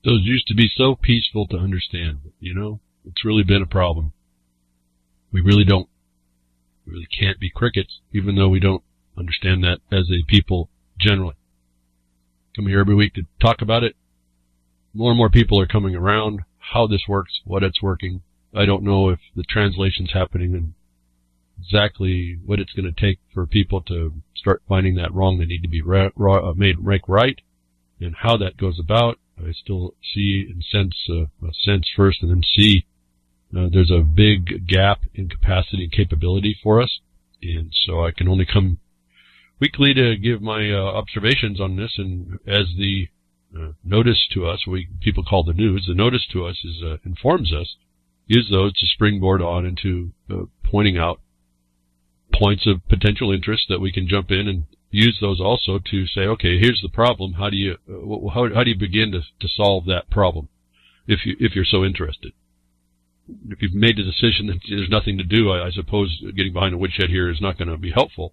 Those used to be so peaceful to understand. You know, it's really been a problem. We really can't be crickets, even though we don't understand that as a people generally. Come here every week to talk about it. More and more people are coming around, how this works, what it's working. I don't know if the translation's happening and exactly what it's going to take for people to start finding that wrong. They need to be made right, and how that goes about. I still see and sense first and then see there's a big gap in capacity and capability for us. And so I can only come weekly to give my observations on this, and as the notice to us, people call the news, the notice to us is informs us, use those to springboard on into pointing out points of potential interest that we can jump in and use those also to say, okay, here's the problem. How do you begin to solve that problem if you're so interested? If you've made the decision that there's nothing to do, I suppose getting behind a woodshed here is not going to be helpful.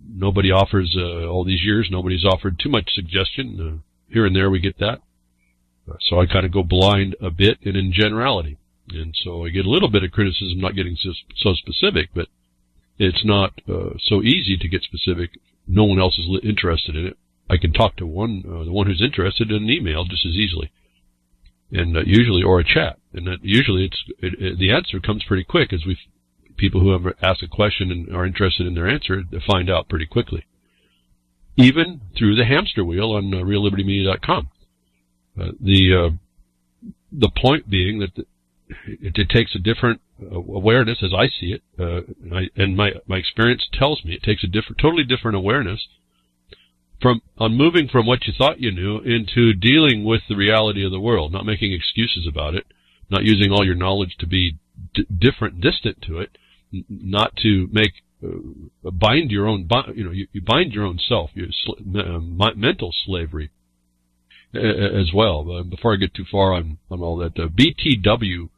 Nobody offers, all these years, nobody's offered too much suggestion. Here and there we get that. So I kind of go blind a bit and in generality. And so I get a little bit of criticism not getting so specific, but it's not so easy to get specific. No one else is interested in it. I can talk to the one who's interested in an email just as easily. And usually, or a chat. And that usually the answer comes pretty quick as people who have asked a question and are interested in their answer, they find out pretty quickly. Even through the hamster wheel on reallibertymedia.com. The point being that it takes a different awareness, as I see it, and my experience tells me it takes a totally different awareness on moving from what you thought you knew into dealing with the reality of the world, not making excuses about it, not using all your knowledge to be distant to it, not to make bind your own, you bind your own self, mental slavery as well. Before I get too far on all that, BTW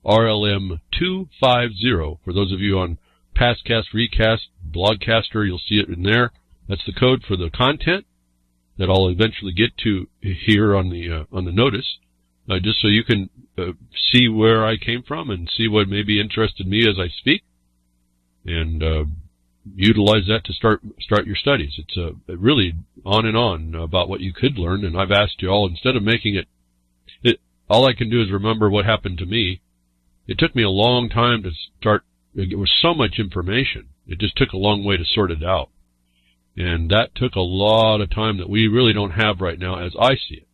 RLM 250. For those of you on Pastcast, Recast, Blogcaster, you'll see it in there. That's the code for the content that I'll eventually get to here on the notice, just so you can see where I came from and see what maybe interested me as I speak, and utilize that to start your studies. It's really on and on about what you could learn, and I've asked you all, instead of making it all I can do is remember what happened to me. It took me a long time to start. It was so much information. It just took a long way to sort it out. And that took a lot of time that we really don't have right now, as I see it.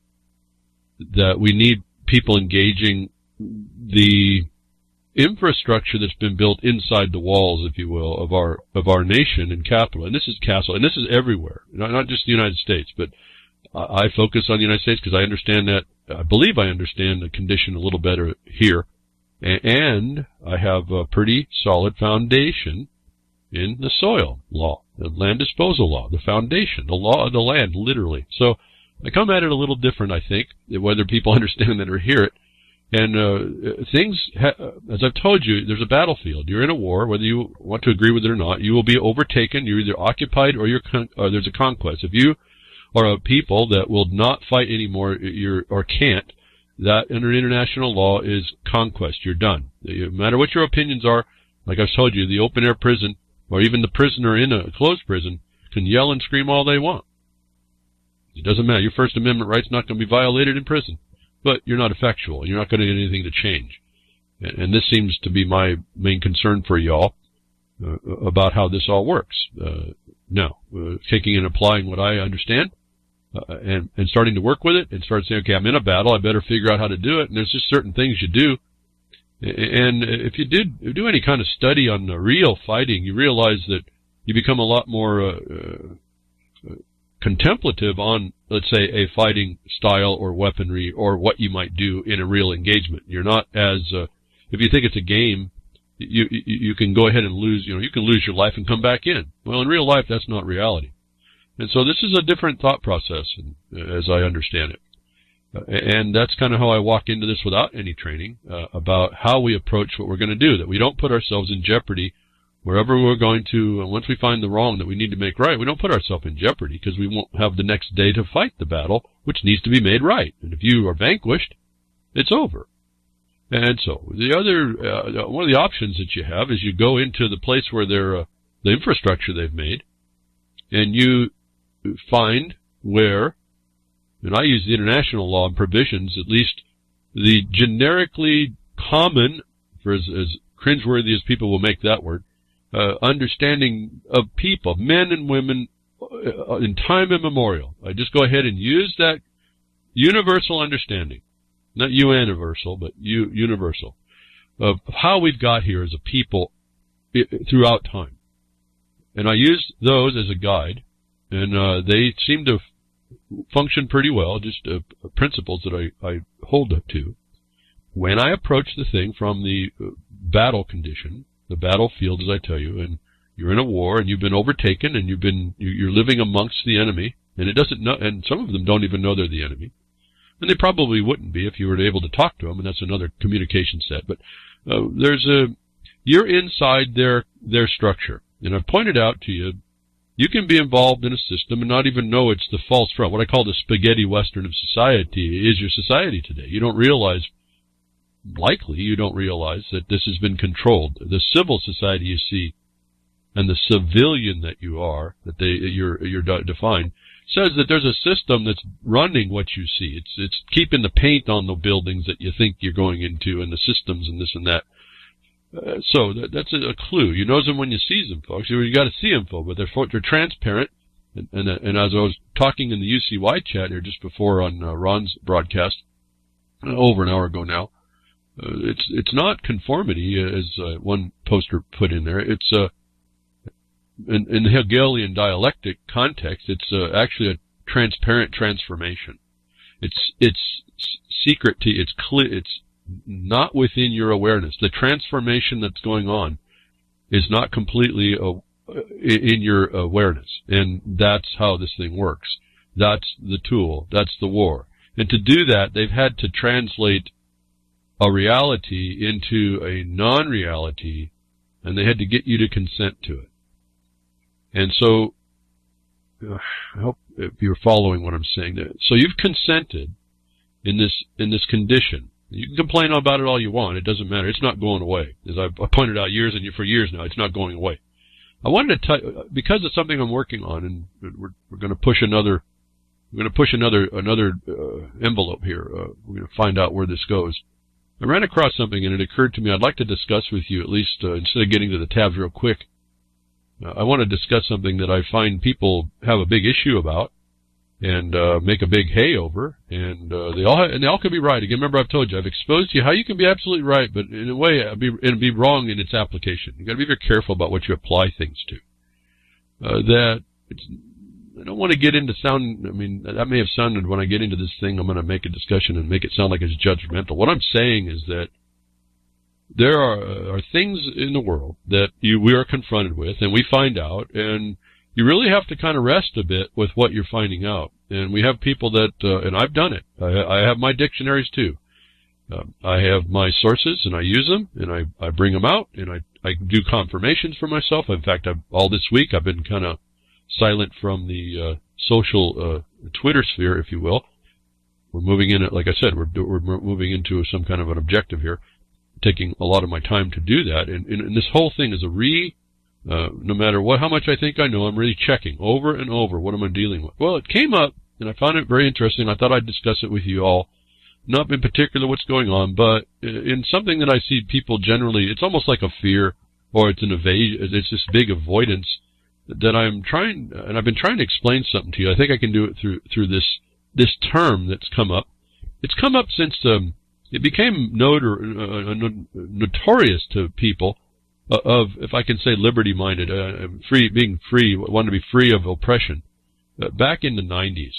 That we need people engaging the infrastructure that's been built inside the walls, if you will, of our nation and capital. And this is castle, and this is everywhere, not just the United States. But I focus on the United States because I understand that. I believe I understand the condition a little better here, and I have a pretty solid foundation in the soil law, the land disposal law, the foundation, the law of the land, literally. So I come at it a little different, I think, whether people understand that or hear it. And things, as I've told you, there's a battlefield. You're in a war, whether you want to agree with it or not. You will be overtaken. You're either occupied or there's a conquest. If you are a people that will not fight anymore, or can't, that under international law is conquest. You're done. No matter what your opinions are, like I've told you, the open-air prison, or even the prisoner in a closed prison, can yell and scream all they want. It doesn't matter. Your First Amendment right's not going to be violated in prison. But you're not effectual. You're not going to get anything to change. And this seems to be my main concern for y'all about how this all works. Now, taking and applying what I understand and starting to work with it and start saying, okay, I'm in a battle. I better figure out how to do it. And there's just certain things you do. And if you do any kind of study on the real fighting, you realize that you become a lot more contemplative on, let's say, a fighting style or weaponry or what you might do in a real engagement. You're not as, if you think it's a game, you can go ahead and lose, you can lose your life and come back in. Well, in real life, that's not reality. And so this is a different thought process, as I understand it. And that's kind of how I walk into this without any training, about how we approach what we're going to do, that we don't put ourselves in jeopardy Wherever we're going to, once we find the wrong that we need to make right, we don't put ourselves in jeopardy because we won't have the next day to fight the battle, which needs to be made right. And if you are vanquished, it's over. And so the other, one of the options that you have is you go into the place where they're, the infrastructure they've made, and you find where, and I use the international law and provisions, at least the generically common, for as cringeworthy as people will make that word, understanding of people, men and women, in time immemorial. I just go ahead and use that universal understanding, not universal, but universal, of how we've got here as a people throughout time. And I use those as a guide, and they seem to function pretty well, just principles that I hold up to. When I approach the thing from the battle condition, the battlefield, as I tell you, and you're in a war and you've been overtaken and you're living amongst the enemy, and it doesn't know, and some of them don't even know they're the enemy, and they probably wouldn't be if you were able to talk to them, and that's another communication set. But you're inside their structure, and I've pointed out to you, you can be involved in a system and not even know it's the false front. What I call the spaghetti western of society is your society today. You don't realize. Likely, you don't realize that this has been controlled. The civil society you see, and the civilian that you are, that you're defined, says that there's a system that's running what you see. It's keeping the paint on the buildings that you think you're going into, and the systems and this and that. So that's a clue. You know them when you see them, folks. You got to see them, folks, but they're transparent. And as I was talking in the UCY chat here just before on Ron's broadcast, over an hour ago now. It's not conformity, as one poster put in there. It's in the Hegelian dialectic context, it's actually a transparent transformation. It's secret to it's clear. It's not within your awareness. The transformation that's going on is not completely in your awareness, and that's how this thing works. That's the tool. That's the war. And to do that, they've had to translate a reality into a non-reality, and they had to get you to consent to it. And so, I hope if you're following what I'm saying there. So you've consented in this condition. You can complain about it all you want. It doesn't matter. It's not going away. As I pointed out for years now, it's not going away. I wanted to tell you, because it's something I'm working on, and we're going to push another envelope here. We're going to find out where this goes. I ran across something, and it occurred to me I'd like to discuss with you, at least instead of getting to the tabs real quick. I want to discuss something that I find people have a big issue about and make a big hay over, and they all can be right. Again, remember I've told you, I've exposed you how you can be absolutely right, but in a way it'd be wrong in its application. You've got to be very careful about what you apply things to. I don't want to get into that may have sounded when I get into this thing, I'm going to make a discussion and make it sound like it's judgmental. What I'm saying is that there are things in the world that we are confronted with, and we find out, and you really have to kind of rest a bit with what you're finding out. And we have people that, and I've done it. I have my dictionaries too. I have my sources, and I use them, and I bring them out, and I do confirmations for myself. In fact, all this week I've been kind of silent from the social Twitter sphere, if you will. We're moving in, like I said, we're moving into some kind of an objective here, taking a lot of my time to do that. And this whole thing is no matter how much I think I know, I'm really checking over and over what am I dealing with. Well, it came up, and I found it very interesting. I thought I'd discuss it with you all. Not in particular what's going on, but in something that I see people generally, it's almost like a fear, or it's an evasion, it's this big avoidance that I'm trying, and I've been trying to explain something to you. I think I can do it through this term that's come up. It's come up since it became notorious to people of, if I can say, liberty-minded, being free, wanting to be free of oppression, back in the 90s.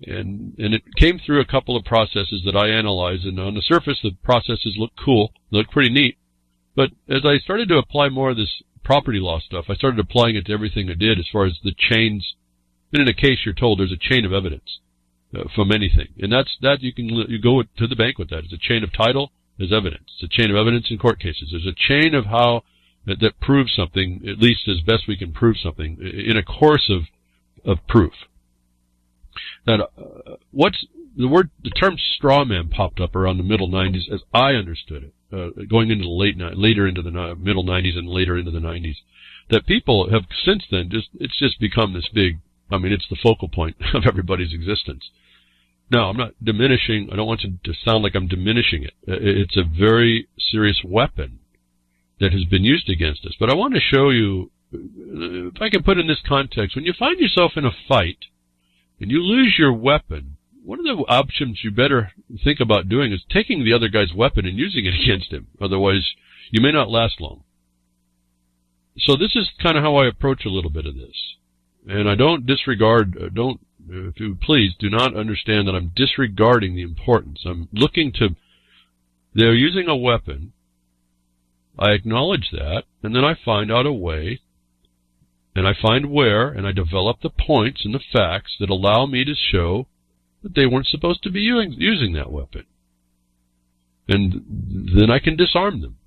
And it came through a couple of processes that I analyzed, and on the surface the processes look cool, look pretty neat. But as I started to apply more of this property law stuff, I started applying it to everything I did as far as the chains. And in a case, you're told there's a chain of evidence from anything. And you go to the bank with that. It's a chain of title as evidence. It's a chain of evidence in court cases. There's a chain of how that proves something, at least as best we can prove something, in a course of proof. That the term straw man popped up around the middle 90s as I understood it, going into the later into the middle 90s and later into the 90s. That people have since then it's just become this big, I mean, it's the focal point of everybody's existence. Now, I'm not diminishing, I don't want to sound like I'm diminishing it. It's a very serious weapon that has been used against us. But I want to show you, if I can put it in this context, when you find yourself in a fight and you lose your weapon, one of the options you better think about doing is taking the other guy's weapon and using it against him. Otherwise, you may not last long. So this is kind of how I approach a little bit of this. And I don't disregard, if you please, do not understand that I'm disregarding the importance. I'm looking to, they're using a weapon. I acknowledge that, and then I find out a way, and I find where, and I develop the points and the facts that allow me to show that they weren't supposed to be using that weapon. And then I can disarm them.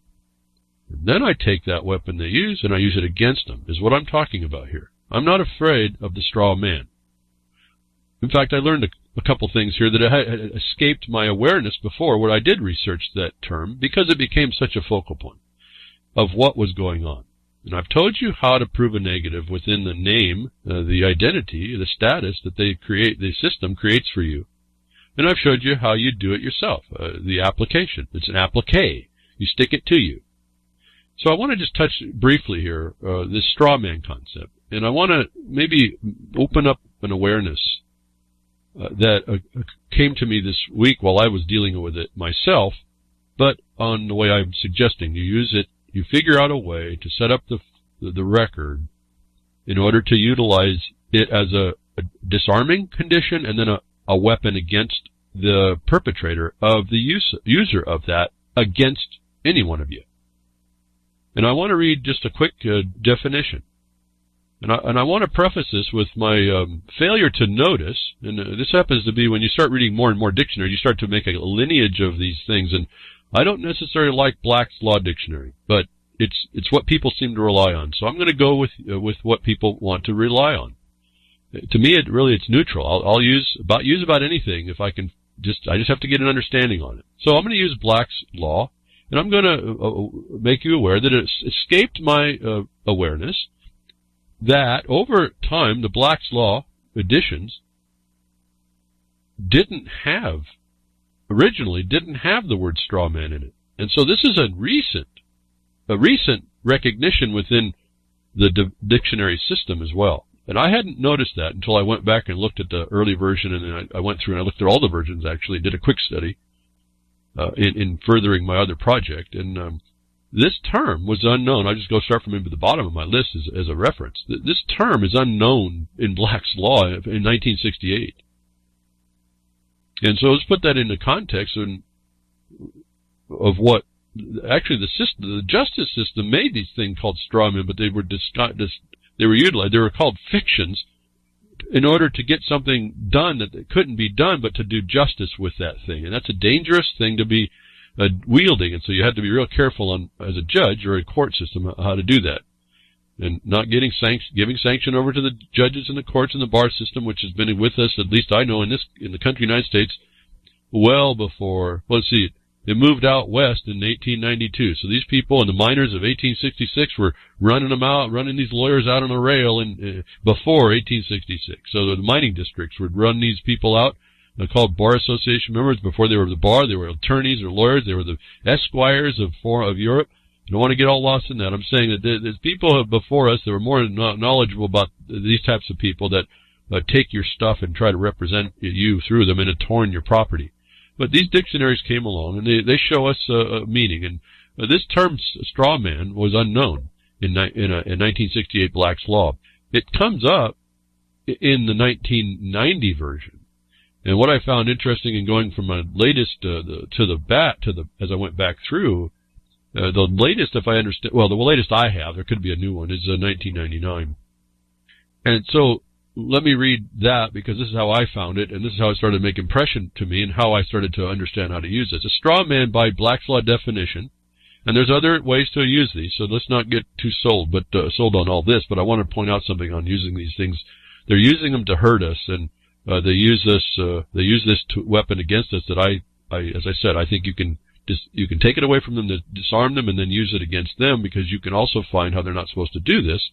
And then I take that weapon they use and I use it against them, is what I'm talking about here. I'm not afraid of the straw man. In fact, I learned a couple things here that had escaped my awareness before when I did research that term, because it became such a focal point of what was going on. And I've told you how to prove a negative within the name, the identity, the status that they create, the system creates for you. And I've showed you how you do it yourself, the application. It's an applique. You stick it to you. So I want to just touch briefly here this straw man concept. And I want to maybe open up an awareness that came to me this week while I was dealing with it myself, but on the way I'm suggesting. You use it, you figure out a way to set up the record in order to utilize it as a disarming condition and then a weapon against the perpetrator of the user of that against any one of you. And I want to read just a quick definition. And I want to preface this with my failure to notice, and this happens to be when you start reading more and more dictionaries, you start to make a lineage of these things, and I don't necessarily like Black's Law Dictionary, but it's what people seem to rely on. So I'm going to go with what people want to rely on. To me, it's neutral. I'll use about anything if I can I just have to get an understanding on it. So I'm going to use Black's Law, and I'm going to make you aware that it's escaped my awareness that over time the Black's Law editions originally didn't have the word straw man in it. And so this is a recent recognition within the dictionary system as well. And I hadn't noticed that until I went back and looked at the early version, and then I went through and I looked at all the versions actually, did a quick study in furthering my other project. And this term was unknown. I just go start from the bottom of my list as a reference. This term is unknown in Black's Law in 1968. And so let's put that into context of what actually the justice system made these things called straw men, but they were utilized. They were called fictions in order to get something done that couldn't be done, but to do justice with that thing. And that's a dangerous thing to be wielding, and so you had to be real careful as a judge or a court system how to do that, and not giving sanction over to the judges and the courts and the bar system, which has been with us, at least I know, in the country United States, well before. Let's see, it moved out west in 1892. So these people and the miners of 1866 were running these lawyers out on a rail before 1866. So the mining districts would run these people out. They're called Bar Association members. Before they were the bar, they were attorneys or lawyers. They were the esquires of Europe. I don't want to get all lost in that. I'm saying that there's people before us that were more knowledgeable about these types of people that take your stuff and try to represent you through them and torn your property. But these dictionaries came along, and they show us a meaning. And this term, straw man, was unknown in 1968 Black's Law. It comes up in the 1990 version. And what I found interesting in going from my latest as I went back through, the latest, if I understand, well, the latest I have, there could be a new one, is 1999. And so let me read that, because this is how I found it, and this is how it started to make impression to me, and how I started to understand how to use this. A straw man, by Black's Law definition, And there's other ways to use these, so let's not get too sold on all this. But I want to point out something on using these things. They're using them to hurt us, and they use this weapon against us. That as I said, I think you can take it away from them, to disarm them, and then use it against them, because you can also find how they're not supposed to do this.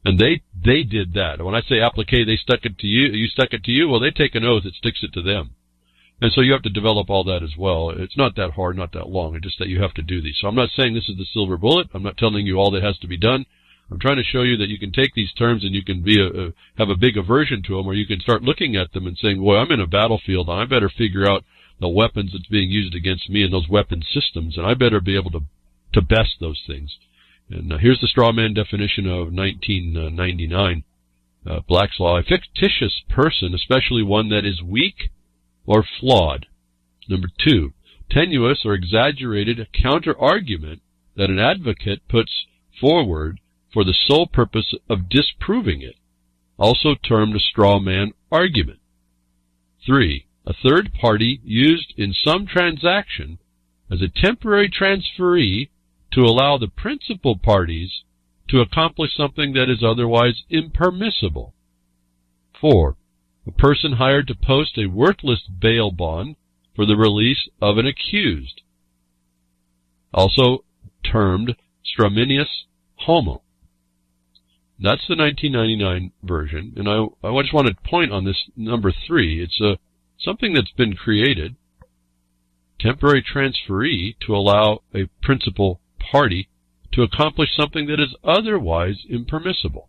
And they did that. When I say applique, they stuck it to you. You stuck it to you. Well, they take an oath. It sticks it to them. And so you have to develop all that as well. It's not that hard, not that long. It's just that you have to do these. So I'm not saying this is the silver bullet. I'm not telling you all that has to be done. I'm trying to show you that you can take these terms and you can have a big aversion to them, or you can start looking at them and saying, well, I'm in a battlefield, and I better figure out the weapons that's being used against me and those weapon systems, and I better be able to best those things. And here's the straw man definition of 1999. Black's Law: a fictitious person, especially one that is weak or flawed. Number 2, tenuous or exaggerated counter-argument that an advocate puts forward for the sole purpose of disproving it, also termed a straw man argument. 3, a third party used in some transaction as a temporary transferee to allow the principal parties to accomplish something that is otherwise impermissible. 4, a person hired to post a worthless bail bond for the release of an accused, also termed straminius homo. That's the 1999 version, and I just want to point on this number 3. It's something that's been created, temporary transferee to allow a principal party to accomplish something that is otherwise impermissible.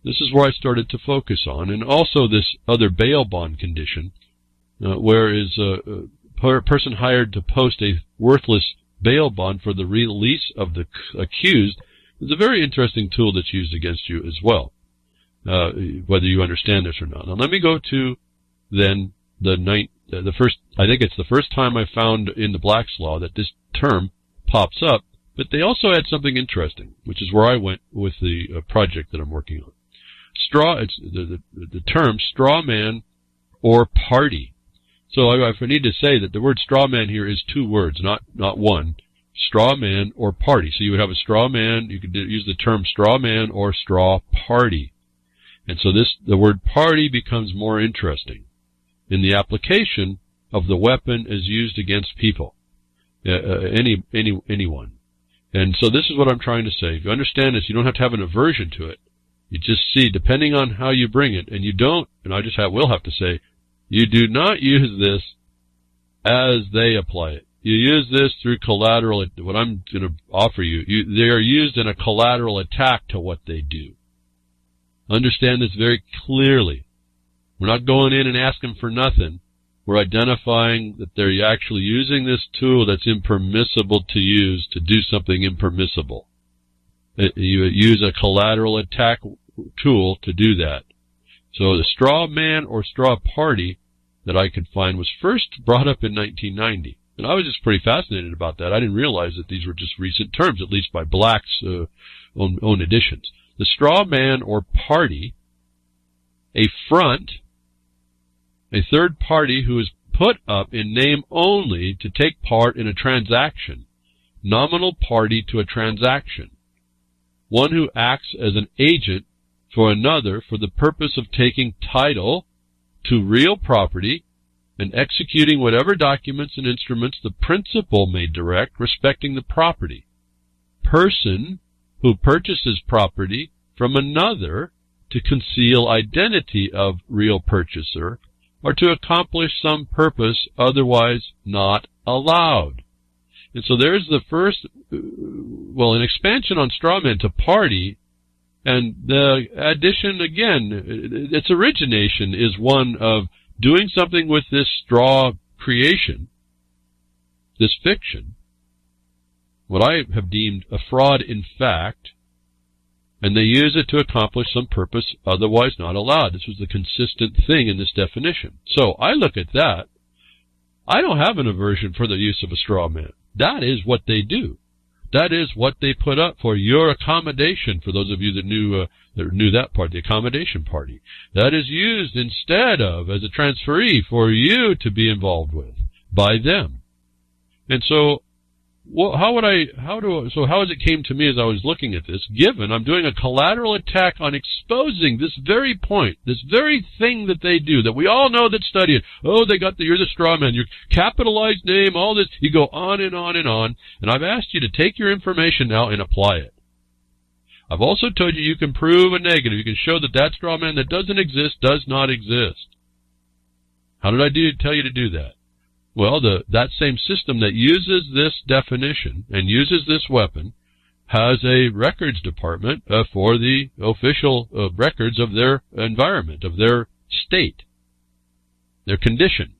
This is where I started to focus on, and also this other bail bond condition, where is a person hired to post a worthless bail bond for the release of the accused, is a very interesting tool that's used against you as well, whether you understand this or not. Now let me go to then the first. I think it's the first time I found in the Black's Law that this term pops up, but they also had something interesting, which is where I went with the project that I'm working on. It's the term straw man or party. So I need to say that the word straw man here is 2 words, not one. Straw man or party. So you would have a straw man. You could use the term straw man or straw party. And so the word party becomes more interesting in the application of the weapon as used against people, anyone. And so this is what I'm trying to say. If you understand this, you don't have to have an aversion to it. You just see, depending on how you bring it, and you don't, and I just will have to say, you do not use this as they apply it. You use this through collateral. What I'm going to offer you, they are used in a collateral attack to what they do. Understand this very clearly. We're not going in and asking for nothing. We're identifying that they're actually using this tool that's impermissible to use to do something impermissible. You use a collateral attack tool to do that. So the straw man or straw party that I could find was first brought up in 1990. And I was just pretty fascinated about that. I didn't realize that these were just recent terms, at least by Black's own editions. The straw man or party, a front, a third party who is put up in name only to take part in a transaction, nominal party to a transaction, one who acts as an agent for another for the purpose of taking title to real property and executing whatever documents and instruments the principal may direct respecting the property. Person who purchases property from another to conceal identity of real purchaser or to accomplish some purpose otherwise not allowed. And so there's the first, an expansion on strawman to party, and the addition, again, its origination is one of doing something with this straw creation, this fiction, what I have deemed a fraud in fact, and they use it to accomplish some purpose otherwise not allowed. This was the consistent thing in this definition. So I look at that. I don't have an aversion for the use of a straw man. That is what they do. That is what they put up for your accommodation, for those of you that knew that part, the accommodation party. That is used instead of as a transferee for you to be involved with by them. And so well, how as it came to me as I was looking at this, given I'm doing a collateral attack on exposing this very point, this very thing that they do, that we all know that study it. Oh, you're the straw man, your capitalized name, all this. You go on and on and on. And I've asked you to take your information now and apply it. I've also told you can prove a negative. You can show that straw man that doesn't exist does not exist. How did I tell you to do that? Well, that same system that uses this definition and uses this weapon has a records department for the official records of their environment, of their state, their condition.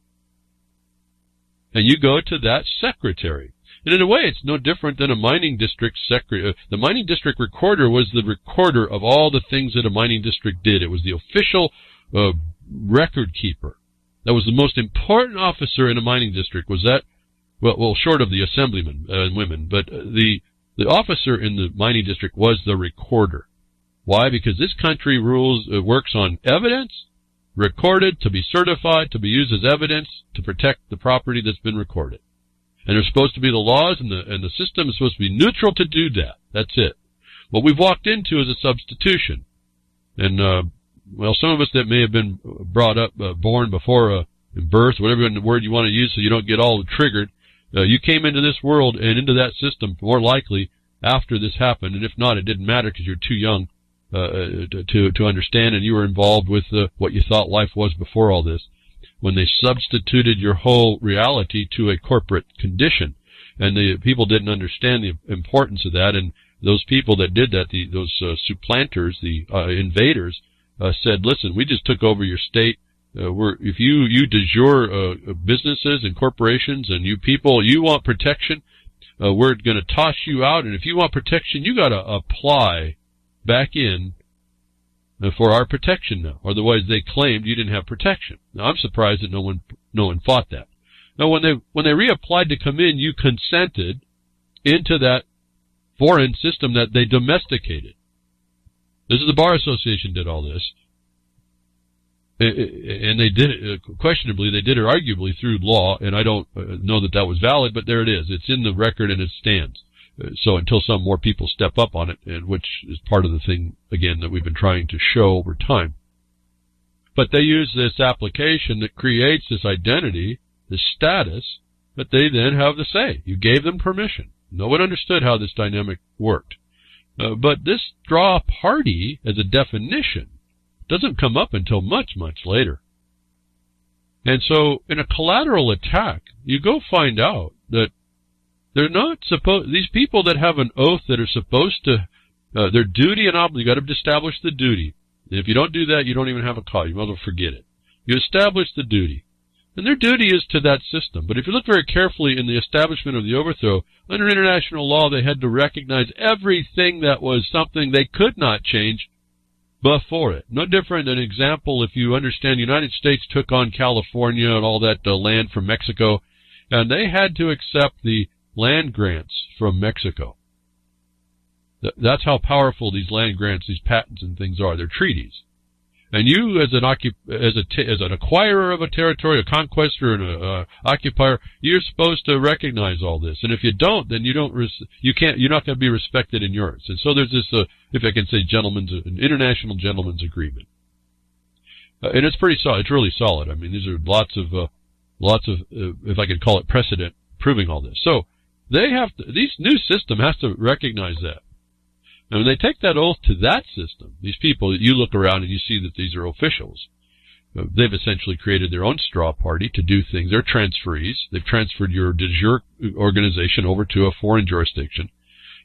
And you go to that secretary. And in a way, it's no different than a mining district secretary. The mining district recorder was the recorder of all the things that a mining district did. It was the official record keeper. That was the most important officer in a mining district. Was that, well, short of the assemblymen and women, but the officer in the mining district was the recorder. Why? Because this country works on evidence, recorded, to be certified, to be used as evidence, to protect the property that's been recorded. And there's supposed to be the laws, and the system is supposed to be neutral to do that. That's it. What we've walked into is a substitution. And, well, some of us that may have been born before birth, whatever word you want to use so you don't get all triggered, you came into this world and into that system more likely after this happened. And if not, it didn't matter because you're too young to understand, and you were involved with what you thought life was before all this, when they substituted your whole reality to a corporate condition. And the people didn't understand the importance of that, and those people that did that, those supplanters, the invaders, said, listen, we just took over your state. If you de jure businesses and corporations and you people, you want protection, we're going to toss you out. And if you want protection, you got to apply back in for our protection now. Otherwise, they claimed you didn't have protection. Now, I'm surprised that no one fought that. Now, when they reapplied to come in, you consented into that foreign system that they domesticated. This is the Bar Association did all this. And they did it, questionably, they did it arguably through law, and I don't know that was valid, but there it is. It's in the record and it stands. So until some more people step up on it, and which is part of the thing, again, that we've been trying to show over time. But they use this application that creates this identity, this status, that they then have the say. You gave them permission. No one understood how this dynamic worked. But this straw party, as a definition, doesn't come up until much, much later. And so, in a collateral attack, you go find out that they're not supposed, these people that have an oath that are supposed to, their duty and obligation, you got to establish the duty. And if you don't do that, you don't even have a call. You might as well forget it. You establish the duty. And their duty is to that system. But if you look very carefully in the establishment of the overthrow, under international law, they had to recognize everything that was something they could not change before it. No different than an example, if you understand, the United States took on California and all that land from Mexico, and they had to accept the land grants from Mexico. That's how powerful these land grants, these patents and things are. They're treaties. And you, as an acquirer of a territory, a conquestor and a occupier, you're supposed to recognize all this. And if you don't, then you're not going to be respected in yours. And so there's this, if I can say, an international gentleman's agreement. And it's pretty solid. It's really solid. I mean, these are lots of, if I could call it precedent, proving all this. So this new system has to recognize that. And when they take that oath to that system, these people, you look around and you see that these are officials. They've essentially created their own straw party to do things. They're transferees. They've transferred your de jure organization over to a foreign jurisdiction.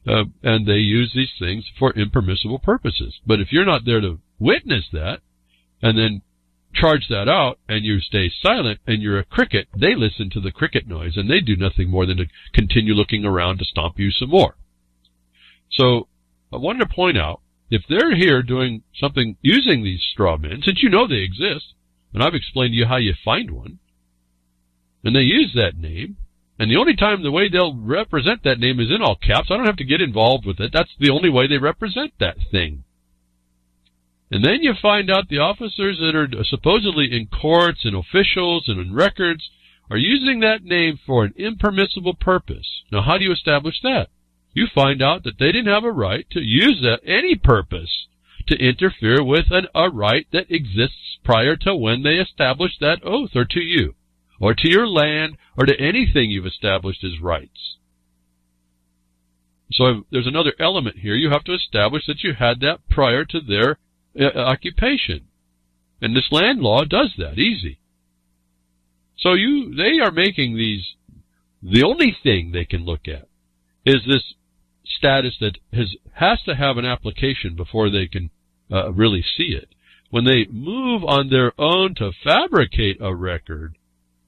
And they use these things for impermissible purposes. But if you're not there to witness that, and then charge that out, and you stay silent, and you're a cricket, they listen to the cricket noise, and they do nothing more than to continue looking around to stomp you some more. So, I wanted to point out, if they're here doing something using these straw men, since you know they exist, and I've explained to you how you find one, and they use that name, and the only time the way they'll represent that name is in all caps, I don't have to get involved with it. That's the only way they represent that thing. And then you find out the officers that are supposedly in courts and officials and in records, are using that name for an impermissible purpose. Now, how do you establish that? You find out that they didn't have a right to use that any purpose to interfere with a right that exists prior to when they established that oath, or to you, or to your land, or to anything you've established as rights. So there's another element here. You have to establish that you had that prior to their occupation. And this land law does that easy. So they are making these, the only thing they can look at is this status that has to have an application before they can really see it. When they move on their own to fabricate a record,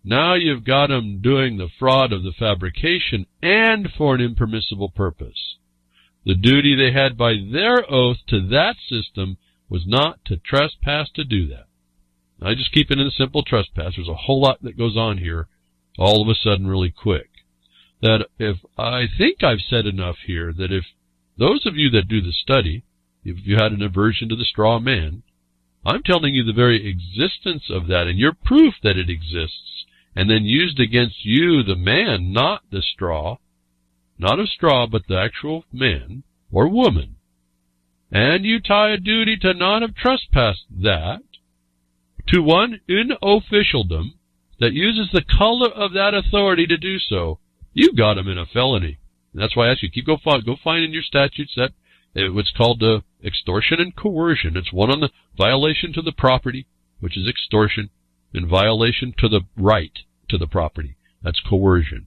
now you've got them doing the fraud of the fabrication and for an impermissible purpose. The duty they had by their oath to that system was not to trespass to do that. I just keep it in a simple trespass. There's a whole lot that goes on here all of a sudden really quick. That if I think I've said enough here that if those of you that do the study, if you had an aversion to the straw man, I'm telling you the very existence of that and your proof that it exists, and then used against you, the man, not the straw, not a straw, but the actual man or woman. And you tie a duty to not have trespassed that to one in officialdom that uses the color of that authority to do so. You got him in a felony. And that's why I ask you, go find in your statutes that what's called extortion and coercion. It's one on the violation to the property, which is extortion, and violation to the right to the property. That's coercion.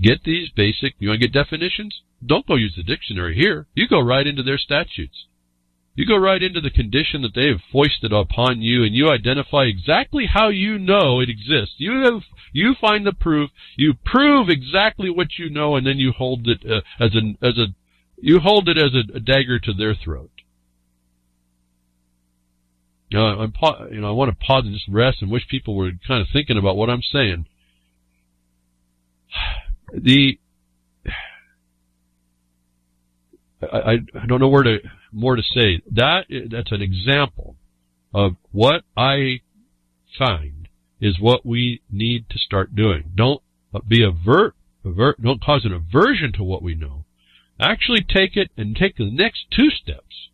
Get these basic, you want to get definitions? Don't go use the dictionary here. You go right into their statutes. You go right into the condition that they have foisted upon you, and you identify exactly how you know it exists. You find the proof. You prove exactly what you know, and then you hold it as a dagger to their throat. Now, I want to pause and just rest and wish people were kind of thinking about what I'm saying. I don't know more to say. That's an example of what I find is what we need to start doing. Don't don't cause an aversion to what we know. Actually take it and take the next two steps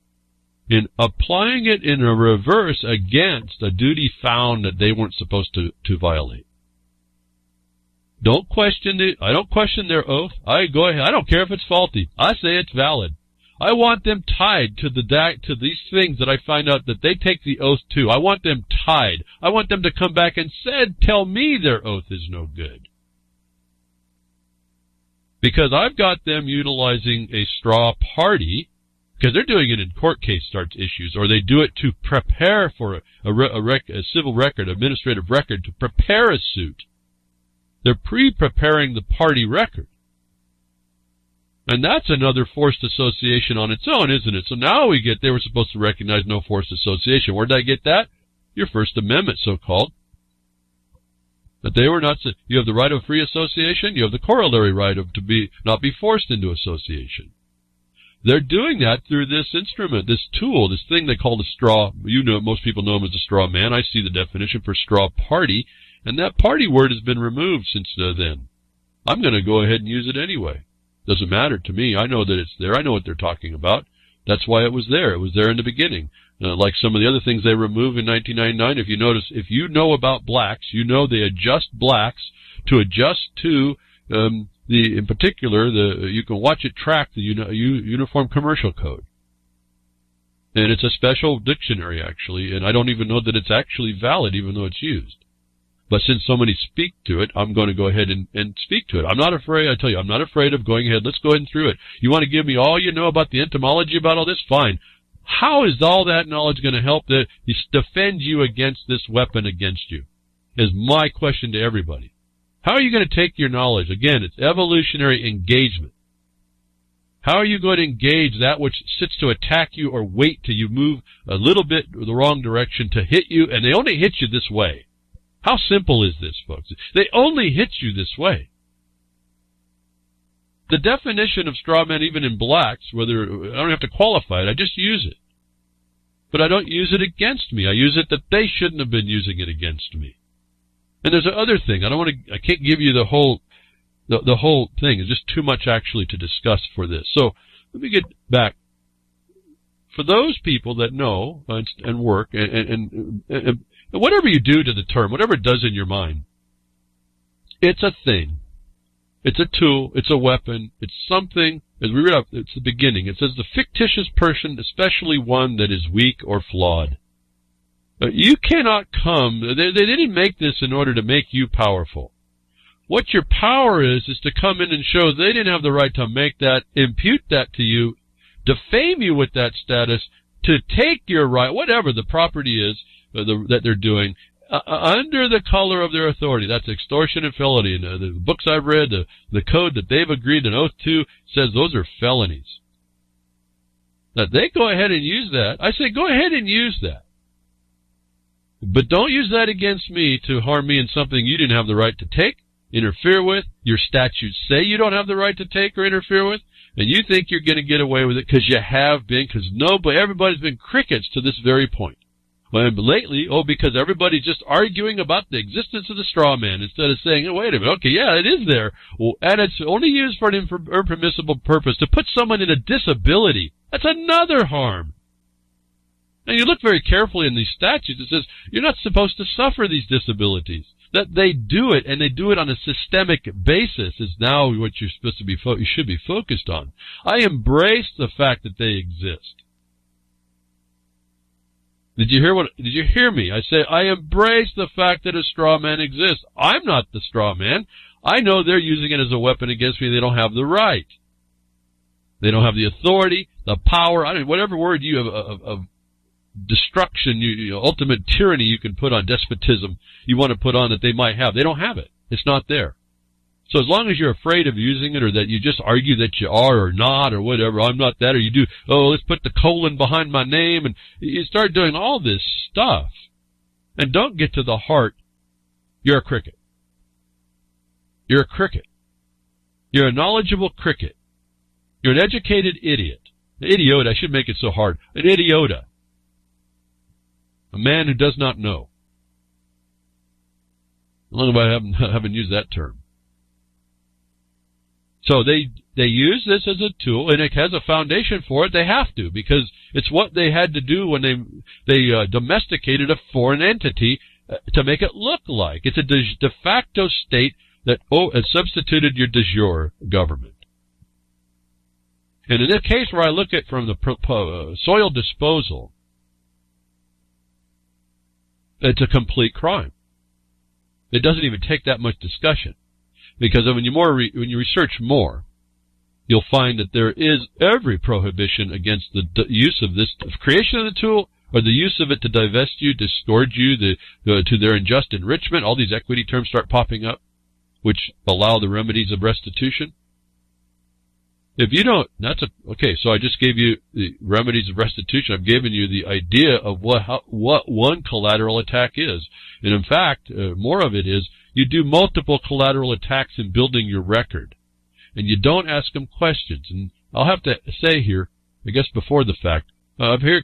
in applying it in a reverse against a duty found that they weren't supposed to violate. Don't question it. I don't question their oath. I go ahead. I don't care if it's faulty. I say it's valid. I want them tied to these things that I find out that they take the oath to. I want them tied. I want them to come back and tell me their oath is no good. Because I've got them utilizing a straw party, because they're doing it in court case starts issues, or they do it to prepare for a civil record, administrative record, to prepare a suit. They're pre-preparing the party record. And that's another forced association on its own, isn't it? So now they were supposed to recognize no forced association. Where did I get that? Your First Amendment, so-called. That they were not, you have the right of free association, you have the corollary right of not be forced into association. They're doing that through this instrument, this tool, this thing they call the straw. Most people know them as a straw man. I see the definition for straw party, and that party word has been removed since then. I'm going to go ahead and use it anyway. Doesn't matter to me. I know that it's there. I know what they're talking about. That's why it was there. It was there in the beginning. Like some of the other things they removed in 1999, if you notice, if you know about blacks, you know they adjust blacks to adjust to in particular, you can watch it track the Uniform Commercial Code. And it's a special dictionary, actually, and I don't even know that it's actually valid, even though it's used. But since so many speak to it, I'm going to go ahead and speak to it. I'm not afraid, I tell you, I'm not afraid of going ahead. Let's go ahead and through it. You want to give me all you know about the entomology about all this? Fine. How is all that knowledge going to help defend you against this weapon against you? Is my question to everybody. How are you going to take your knowledge? Again, it's evolutionary engagement. How are you going to engage that which sits to attack you or wait till you move a little bit the wrong direction to hit you, and they only hit you this way? How simple is this, folks? They only hit you this way. The definition of straw man, even in blacks, I don't have to qualify it, I just use it. But I don't use it against me. I use it that they shouldn't have been using it against me. And there's another thing. I can't give you the whole thing. It's just too much actually to discuss for this. So let me get back. For those people that know and work and whatever you do to the term, whatever it does in your mind, it's a thing. It's a tool. It's a weapon. It's something. As we read up, it's the beginning. It says the fictitious person, especially one that is weak or flawed. You cannot come. They didn't make this in order to make you powerful. What your power is to come in and show they didn't have the right to make that, impute that to you, defame you with that status, to take your right, whatever the property is that they're doing, under the color of their authority. That's extortion and felony. And the books I've read, the code that they've agreed an oath to, says those are felonies. That they go ahead and use that. I say go ahead and use that. But don't use that against me to harm me in something you didn't have the right to take, interfere with. Your statutes say you don't have the right to take or interfere with, and you think you're going to get away with it because you have been, because everybody's been crickets to this very point. Well, lately, because everybody's just arguing about the existence of the straw man instead of saying, oh, wait a minute, okay, yeah, it is there. Well, and it's only used for an impermissible purpose to put someone in a disability. That's another harm. And you look very carefully in these statutes, it says you're not supposed to suffer these disabilities. That they do it, and they do it on a systemic basis, is now what you're supposed to be you should be focused on. I embrace the fact that they exist. Did you hear me? I say I embrace the fact that a straw man exists. I'm not the straw man. I know they're using it as a weapon against me. They don't have the right. They don't have the authority, the power. I mean, whatever word you have of destruction, ultimate tyranny you can put on, despotism you want to put on that they might have. They don't have it. It's not there. So as long as you're afraid of using it, or that you just argue that you are or not, or whatever, I'm not that, or you do, let's put the colon behind my name, and you start doing all this stuff, and don't get to the heart, you're a cricket. You're a cricket. You're a knowledgeable cricket. You're an educated idiot. An idiota, I should make it so hard. An idiota. A man who does not know. I don't know if I haven't used that term. So they use this as a tool, and it has a foundation for it. They have to, because it's what they had to do when they domesticated a foreign entity to make it look like. It's a de facto state that has substituted your de jure government. And in this case where I look at from the soil disposal, it's a complete crime. It doesn't even take that much discussion. Because when you research more, you'll find that there is every prohibition against the use of this creation of the tool, or the use of it to divest you, disgorge you, to their unjust enrichment. All these equity terms start popping up, which allow the remedies of restitution. If you don't, okay. So I just gave you the remedies of restitution. I've given you the idea of what one collateral attack is, and in fact, more of it is. You do multiple collateral attacks in building your record, and you don't ask them questions. And I'll have to say here, I guess before the fact,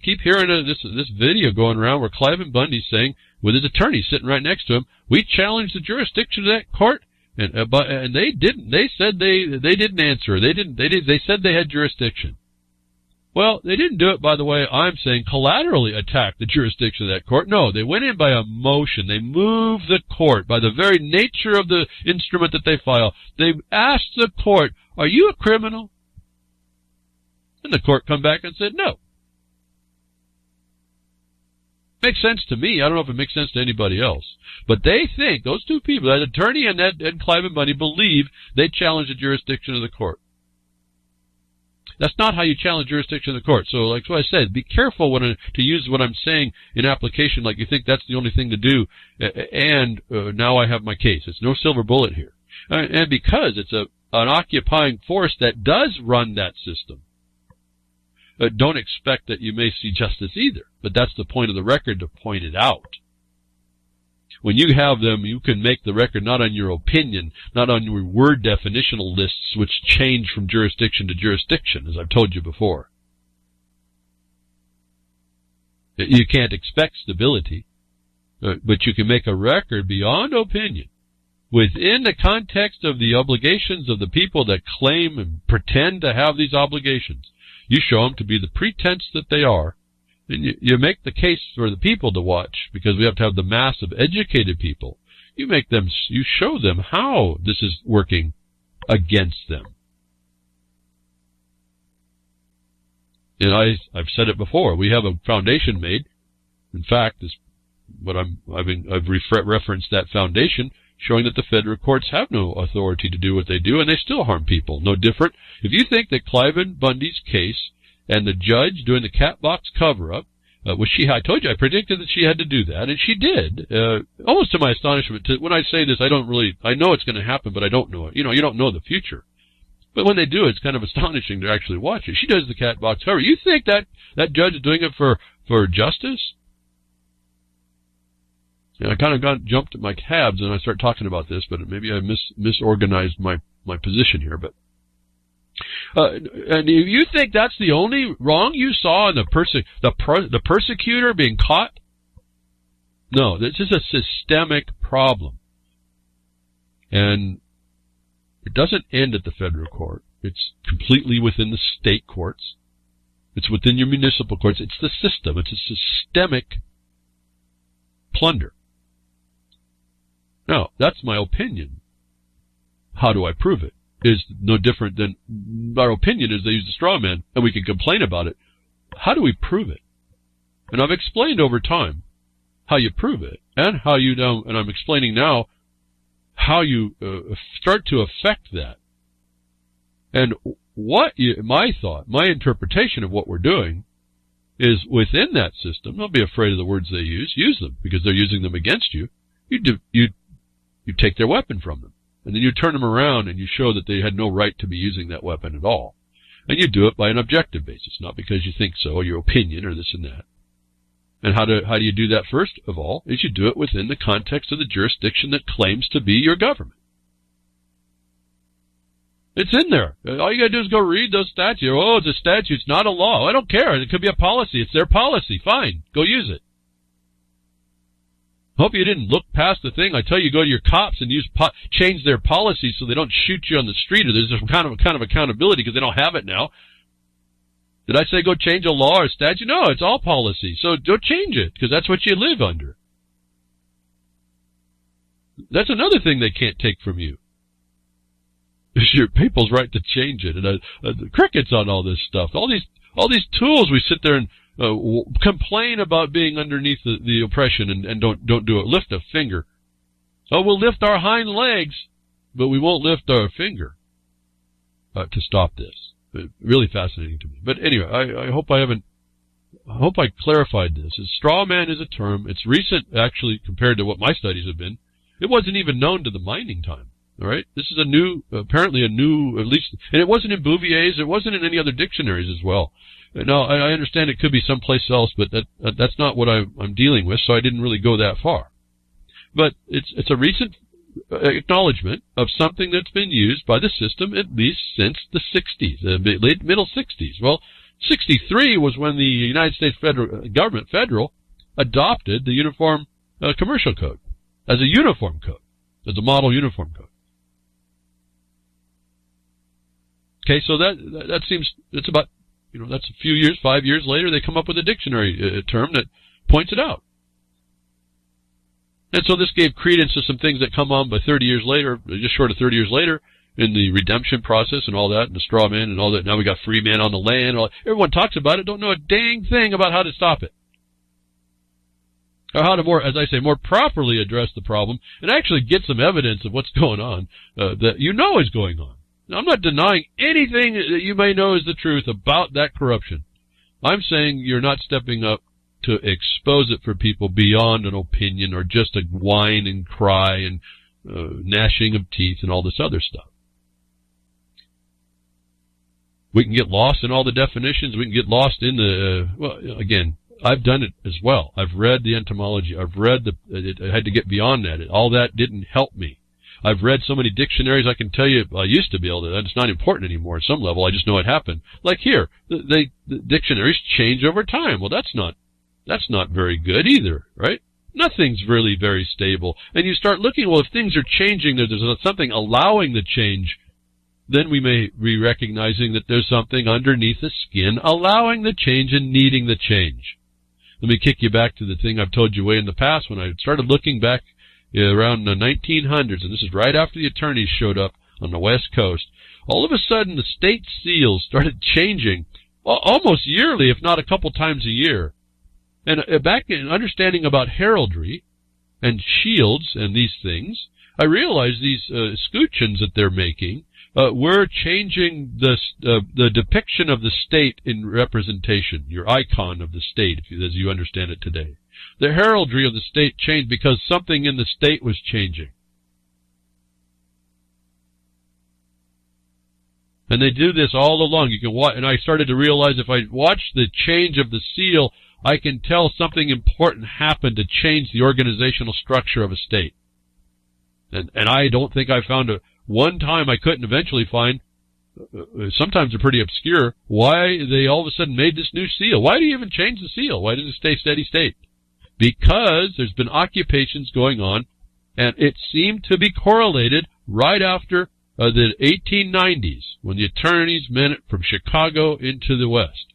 keep hearing this video going around where Cliven Bundy's saying, with his attorney sitting right next to him, we challenged the jurisdiction of that court, and they didn't. They said they didn't answer. They said they had jurisdiction. Well, they didn't do it, by the way, I'm saying collaterally attack the jurisdiction of that court. No, they went in by a motion. They moved the court by the very nature of the instrument that they file. They asked the court, are you a criminal? And the court come back and said no. Makes sense to me. I don't know if it makes sense to anybody else. But they think, those two people, that attorney and Cliven Bundy, believe they challenged the jurisdiction of the court. That's not how you challenge jurisdiction of the court. So, like what I said, be careful to use what I'm saying in application like you think that's the only thing to do, and now I have my case. It's no silver bullet here. And because it's an occupying force that does run that system, don't expect that you may see justice either. But that's the point of the record, to point it out. When you have them, you can make the record not on your opinion, not on your word definitional lists, which change from jurisdiction to jurisdiction, as I've told you before. You can't expect stability. but you can make a record beyond opinion within the context of the obligations of the people that claim and pretend to have these obligations. You show them to be the pretense that they are, and you make the case for the people to watch, because we have to have the mass of educated people. You show them how this is working against them. And I've said it before. We have a foundation made. In fact, I've referenced that foundation, showing that the federal courts have no authority to do what they do, and they still harm people. No different. If you think that Cliven Bundy's case and the judge doing the cat box cover-up, I told you I predicted that she had to do that, and she did. Almost to my astonishment. When I say this, I know it's going to happen, but I don't know it. You don't know the future. But when they do, it's kind of astonishing to actually watch it. She does the cat box cover. You think that judge is doing it for justice? And I kind of jumped at my calves and I start talking about this, but maybe I misorganized my position here. But and you think that's the only wrong you saw in the persecutor being caught? No, this is a systemic problem, and it doesn't end at the federal court. It's completely within the state courts. It's within your municipal courts. It's the system. It's a systemic plunder. Now, that's my opinion. How do I prove it? Is no different than our opinion is they use the straw man, and we can complain about it. How do we prove it? And I've explained over time how you prove it, and how you know, and I'm explaining now how you start to affect that. And my interpretation of what we're doing is within that system. Don't be afraid of the words they use. Use them, because they're using them against you. You take their weapon from them, and then you turn them around and you show that they had no right to be using that weapon at all. And you do it by an objective basis, not because you think so, or your opinion, or this and that. And how do you do that? First of all, is you do it within the context of the jurisdiction that claims to be your government. It's in there. All you gotta do is go read those statutes. Oh, it's a statute, it's not a law. I don't care. It could be a policy. It's their policy. Fine. Go use it. Hope you didn't look past the thing. I tell you, go to your cops and change their policies so they don't shoot you on the street, or there's some kind of accountability because they don't have it now. Did I say go change a law or a statute? No, it's all policy. So don't change it, because that's what you live under. That's another thing they can't take from you. It's your people's right to change it. And the crickets on all this stuff. All these tools we sit there and complain about being underneath the oppression and don't do it. Lift a finger. Oh, we'll lift our hind legs, but we won't lift our finger to stop this. Really fascinating to me. But anyway, I hope I clarified this. Straw man is a term. It's recent, actually, compared to what my studies have been. It wasn't even known to the mining time. All right, this is apparently a new, at least, and it wasn't in Bouvier's. It wasn't in any other dictionaries as well. Now, I understand it could be someplace else, but that's not what I'm dealing with, so I didn't really go that far. But it's a recent acknowledgement of something that's been used by the system at least since the 60s, late middle 60s. Well, 63 was when the United States government adopted the Uniform Commercial Code as a uniform code, as a model uniform code. Okay, so that seems, it's about, that's a few years, 5 years later, they come up with a dictionary term that points it out. And so this gave credence to some things that come on by 30 years later, just short of 30 years later, in the redemption process and all that, and the straw man and all that. Now we got free man on the land. Everyone talks about it, don't know a dang thing about how to stop it. Or how to more properly address the problem and actually get some evidence of what's going on that is going on. Now, I'm not denying anything that you may know is the truth about that corruption. I'm saying you're not stepping up to expose it for people beyond an opinion or just a whine and cry and gnashing of teeth and all this other stuff. We can get lost in all the definitions. We can get lost in again, I've done it as well. I've read the entomology. I've read I had to get beyond that. All that didn't help me. I've read so many dictionaries, I can tell you, I used to be able to, it's not important anymore at some level, I just know it happened. Like here, the dictionaries change over time. Well, that's not very good either, right? Nothing's really very stable. And you start looking, well, if things are changing, there's something allowing the change, then we may be recognizing that there's something underneath the skin allowing the change and needing the change. Let me kick you back to the thing I've told you way in the past when I started looking back around the 1900s, and this is right after the attorneys showed up on the West Coast. All of a sudden, the state seals started changing almost yearly, if not a couple times a year. And back in understanding about heraldry and shields and these things, I realized these escutcheons that they're making were changing the depiction of the state in representation, your icon of the state, as you understand it today. The heraldry of the state changed because something in the state was changing. And they do this all along. You can watch, and I started to realize if I watch the change of the seal, I can tell something important happened to change the organizational structure of a state. And I don't think I found one time I couldn't eventually find, sometimes they're pretty obscure, why they all of a sudden made this new seal. Why do you even change the seal? Why does it stay steady state? Because there's been occupations going on, and it seemed to be correlated right after the 1890s, when the attorneys went from Chicago into the West.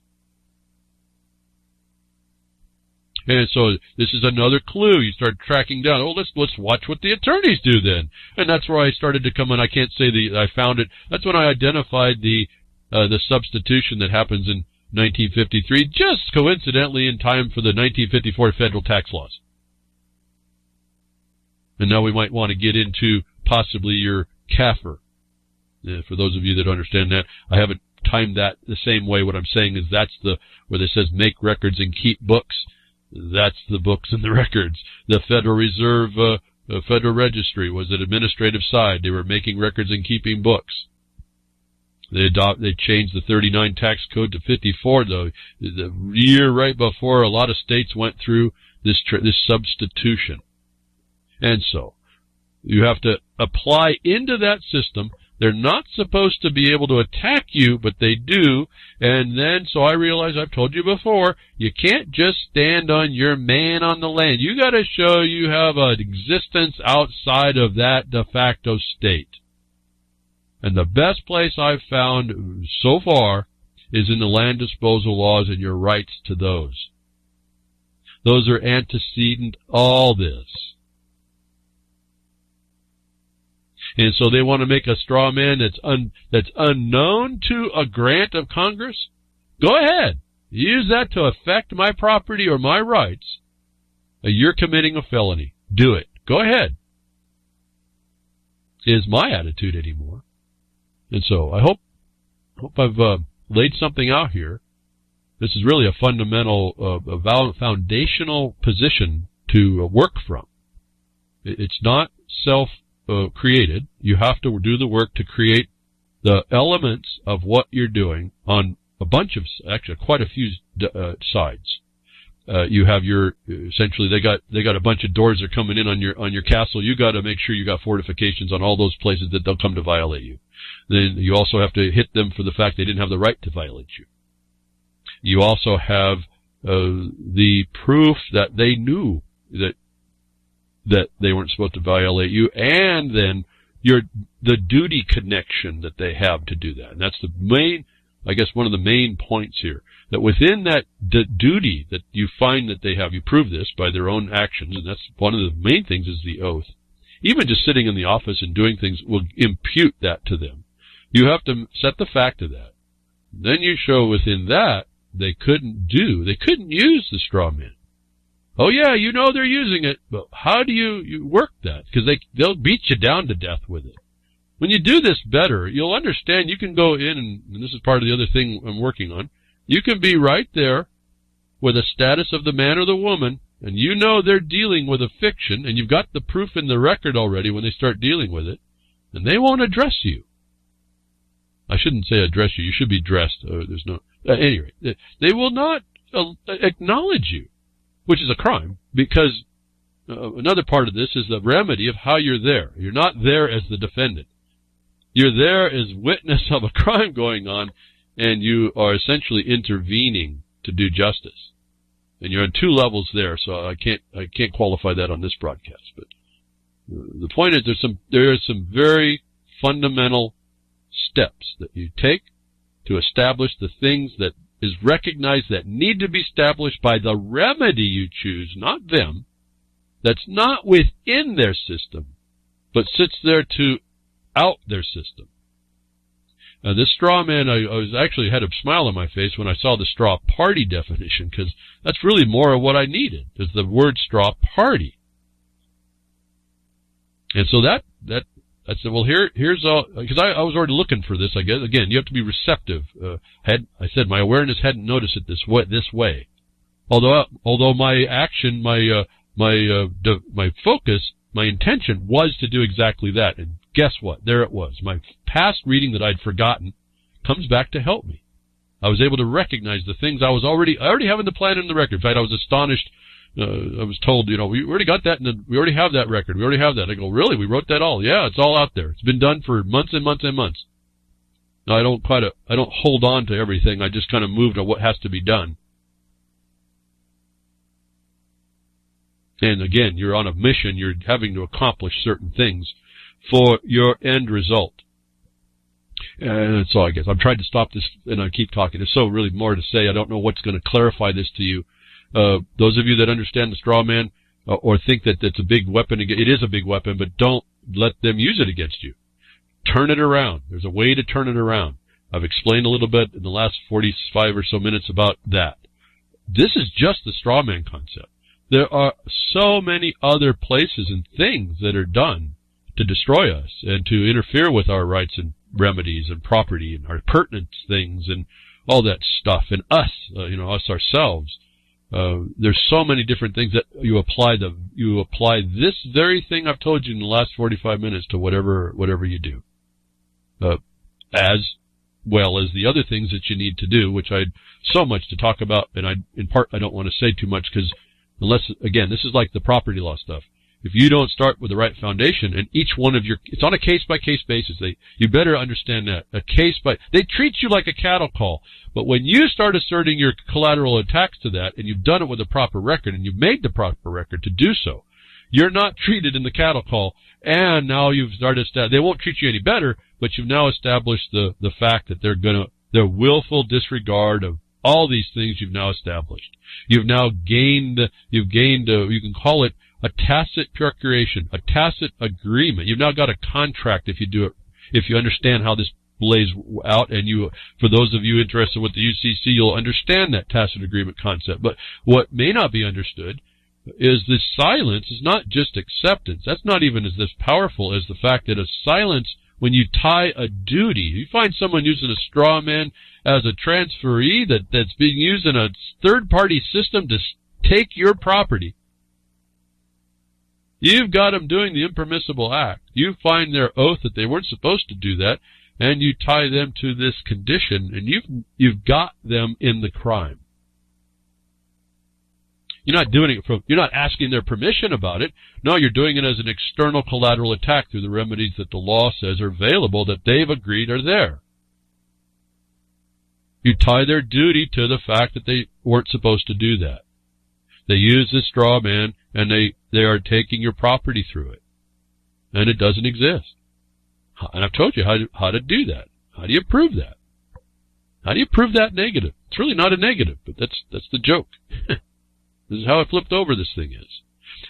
And so this is another clue. You start tracking down. Oh, let's watch what the attorneys do then. And that's where I started to come in. I can't say I found it. That's when I identified the substitution that happens in 1953, just coincidentally in time for the 1954 federal tax laws. And now we might want to get into possibly your CAFR. For those of you that understand that, I haven't timed that the same way. What I'm saying is that's where it says make records and keep books. That's the books and the records. The Federal Reserve, Federal Registry was an administrative side. They were making records and keeping books. They changed the 39 tax code to 54, though. The year right before, a lot of states went through this substitution. And so, you have to apply into that system. They're not supposed to be able to attack you, but they do. And then, so I realize, I've told you before, you can't just stand on your man on the land. You got to show you have an existence outside of that de facto state. And the best place I've found so far is in the land disposal laws and your rights to those. Those are antecedent all this. And so they want to make a straw man that's unknown to a grant of Congress. Go ahead. Use that to affect my property or my rights. You're committing a felony. Do it. Go ahead. Is my attitude anymore. And so I hope I've laid something out here. This is really a fundamental, foundational position to work from. It's not created. You have to do the work to create the elements of what you're doing on a bunch of, actually quite a few sides. You have your, essentially they got a bunch of doors that are coming in on your castle. You got to make sure you got fortifications on all those places that they'll come to violate you. Then you also have to hit them for the fact they didn't have the right to violate you. You also have the proof that they knew that they weren't supposed to violate you, and then the duty connection that they have to do that. And that's the main, I guess, one of the main points here. That within that duty that you find that they have, you prove this by their own actions, and that's one of the main things is the oath. Even just sitting in the office and doing things will impute that to them. You have to set the fact of that. Then you show within that they couldn't use the straw man. Oh yeah, you know they're using it, but how do you work that? Because they'll beat you down to death with it. When you do this better, you'll understand you can go in, and this is part of the other thing I'm working on, you can be right there with the status of the man or the woman, and you know they're dealing with a fiction, and you've got the proof in the record already when they start dealing with it, and they won't address you. I shouldn't say address you. You should be dressed. There's no... anyway, they will not acknowledge you, which is a crime, because another part of this is the remedy of how you're there. You're not there as the defendant. You're there as witness of a crime going on, and you are essentially intervening to do justice. And you're on 2 levels there, so I can't qualify that on this broadcast. But the point is there are some very fundamental steps that you take to establish the things that is recognized that need to be established by the remedy you choose, not them, that's not within their system, but sits there to out their system. This straw man, I was actually had a smile on my face when I saw the straw party definition, because that's really more of what I needed, is the word straw party. And so that I said, well, here's all, because I was already looking for this, I guess. Again, you have to be receptive. I said my awareness hadn't noticed it this way. Although my action, my focus, my intention was to do exactly that. And guess what? There it was. My past reading that I'd forgotten comes back to help me. I was able to recognize the things I already having the plan in the record. In fact, I was astonished. I was told, we already got that, we already have that record. We already have that. I go, really? We wrote that all? Yeah, it's all out there. It's been done for months and months and months. Now, I don't hold on to everything. I just kind of move to what has to be done. And again, you're on a mission. You're having to accomplish certain things for your end result. And so I guess I'm trying to stop this, and I keep talking. There's so really more to say. I don't know what's going to clarify this to you. Those of you that understand the straw man or think that it's a big weapon, it is a big weapon, but don't let them use it against you. Turn it around. There's a way to turn it around. I've explained a little bit in the last 45 or so minutes about that. This is just the straw man concept. There are so many other places and things that are done to destroy us and to interfere with our rights and remedies and property and our pertinent things and all that stuff, and us, us ourselves. There's so many different things that you apply this very thing I've told you in the last 45 minutes to whatever you do, as well as the other things that you need to do, which I'd so much to talk about, and in part I don't want to say too much, because unless, again, this is like the property law stuff. If you don't start with the right foundation, and each one of it's on a case-by-case basis. You better understand that. They treat you like a cattle call. But when you start asserting your collateral attacks to that, and you've done it with a proper record, and you've made the proper record to do so, you're not treated in the cattle call, and now you've started they won't treat you any better, but you've now established the fact that their willful disregard of all these things you've now established. You've now gained, you can call it a tacit procuration, a tacit agreement. You've now got a contract if you understand how this lays out, and for those of you interested with the UCC, you'll understand that tacit agreement concept. But what may not be understood is this silence is not just acceptance. That's not even as this powerful as the fact that a silence, when you tie a duty, you find someone using a straw man as a transferee that's being used in a third-party system to take your property. You've got them doing the impermissible act. You find their oath that they weren't supposed to do that, and you tie them to this condition, and you've got them in the crime. You're not doing it you're not asking their permission about it. No, you're doing it as an external collateral attack through the remedies that the law says are available, that they've agreed are there. You tie their duty to the fact that they weren't supposed to do that. They use this straw man, and they are taking your property through it. And it doesn't exist. And I've told you how to do that. How do you prove that? How do you prove that negative? It's really not a negative, but that's the joke. This is how flipped over this thing is.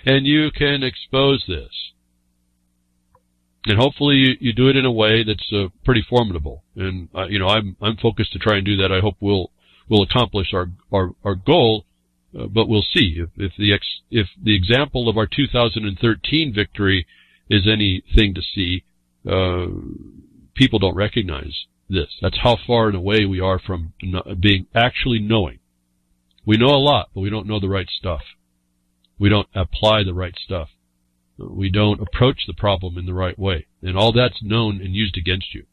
And you can expose this. And hopefully you do it in a way that's pretty formidable. And I'm focused to try and do that. I hope we'll accomplish our goal. But we'll see if the example of our 2013 victory is anything to see. People don't recognize this. That's how far and away we are from being actually knowing. We know a lot, but we don't know the right stuff. We don't apply the right stuff. We don't approach the problem in the right way. And all that's known and used against you.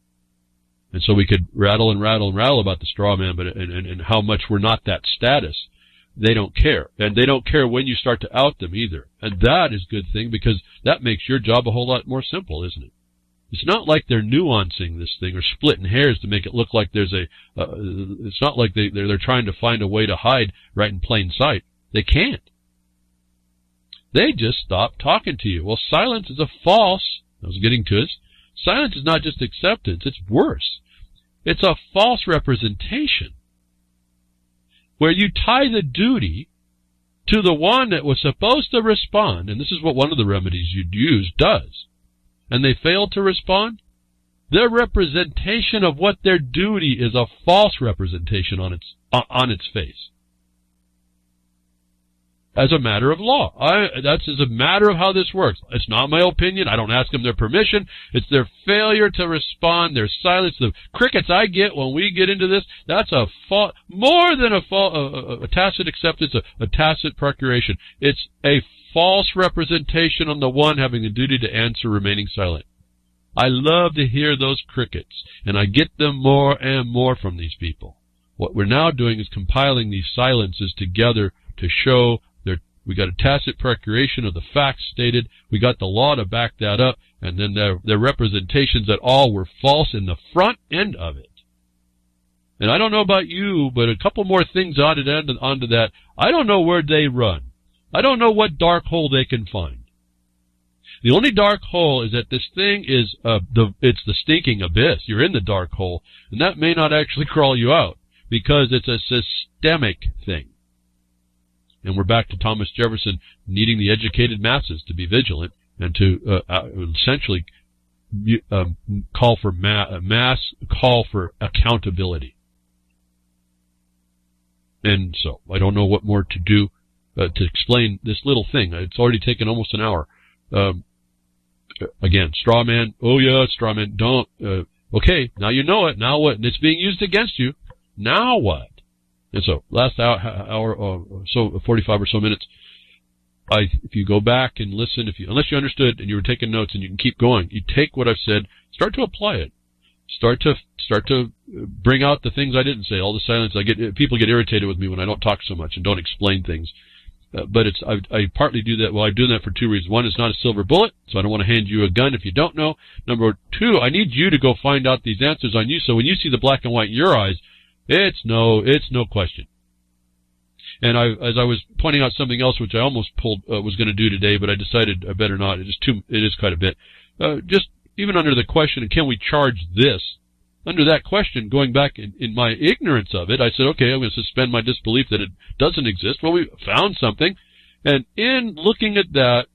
And so we could rattle about the straw man, but and how much we're not that status. They don't care. And they don't care when you start to out them either. And that is a good thing, because that makes your job a whole lot more simple, isn't it? It's not like they're nuancing this thing or splitting hairs to make it look like there's it's not like they're trying to find a way to hide right in plain sight. They can't. They just stop talking to you. Well, silence is a false, I was getting to this, silence is not just acceptance, it's worse. It's a false representation, where you tie the duty to the one that was supposed to respond, and this is what one of the remedies you'd use does, and they fail to respond. Their representation of what their duty is a false representation on its face. As a matter of law. That's as a matter of how this works. It's not my opinion. I don't ask them their permission. It's their failure to respond, their silence. The crickets I get when we get into this, that's a more than a tacit acceptance, a tacit procuration. It's a false representation on the one having the duty to answer remaining silent. I love to hear those crickets, and I get them more and more from these people. What we're now doing is compiling these silences together to show we got a tacit procuration of the facts stated, we got the law to back that up, and then their representations that all were false in the front end of it. And I don't know about you, but a couple more things added onto that. I don't know where they run. I don't know what dark hole they can find. The only dark hole is that this thing is it's the stinking abyss. You're in the dark hole, and that may not actually crawl you out because it's a systemic thing. And we're back to Thomas Jefferson needing the educated masses to be vigilant and to essentially call for mass call for accountability. And so I don't know what more to do to explain this little thing. It's already taken almost an hour. Again, straw man. Oh yeah, straw man. Don't. Okay, now you know it. Now what? And it's being used against you. Now what? And so, last hour so 45 or so minutes. If you go back and listen, unless you understood and you were taking notes, and you can keep going, you take what I've said, start to apply it, start to bring out the things I didn't say, all the silence. People get irritated with me when I don't talk so much and don't explain things. But I partly do that. Well, I do that for two reasons. One, it's not a silver bullet, so I don't want to hand you a gun if you don't know. Number two, I need you to go find out these answers on you. So when you see the black and white in your eyes, it's no question. And as I was pointing out something else, which I almost was going to do today, but I decided I better not. It is quite a bit. Just even under the question, can we charge this? Under that question, going back in my ignorance of it, I said, okay, I'm going to suspend my disbelief that it doesn't exist. Well, we found something. And in looking at that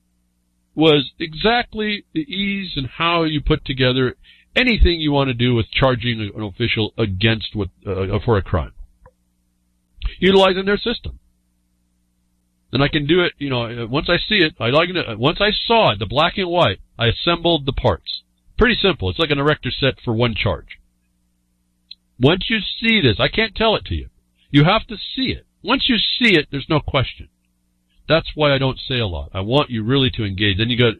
was exactly the ease and how you put together anything you want to do with charging an official against for a crime, utilizing their system. And I can do it, once I see it, once I saw it, the black and white, I assembled the parts. Pretty simple. It's like an erector set for one charge. Once you see this, I can't tell it to you. You have to see it. Once you see it, there's no question. That's why I don't say a lot. I want you really to engage. Then you got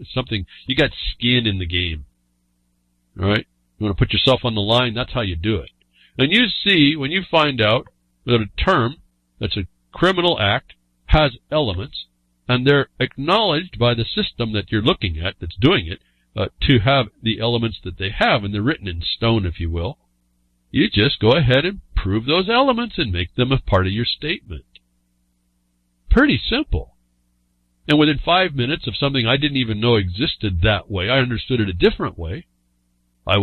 skin in the game. All right? You want to put yourself on the line, that's how you do it. And you see, when you find out that a term that's a criminal act has elements, and they're acknowledged by the system that you're looking at that's doing it to have the elements that they have, and they're written in stone, if you will, you just go ahead and prove those elements and make them a part of your statement. Pretty simple. And within 5 minutes of something I didn't even know existed that way, I understood it a different way. I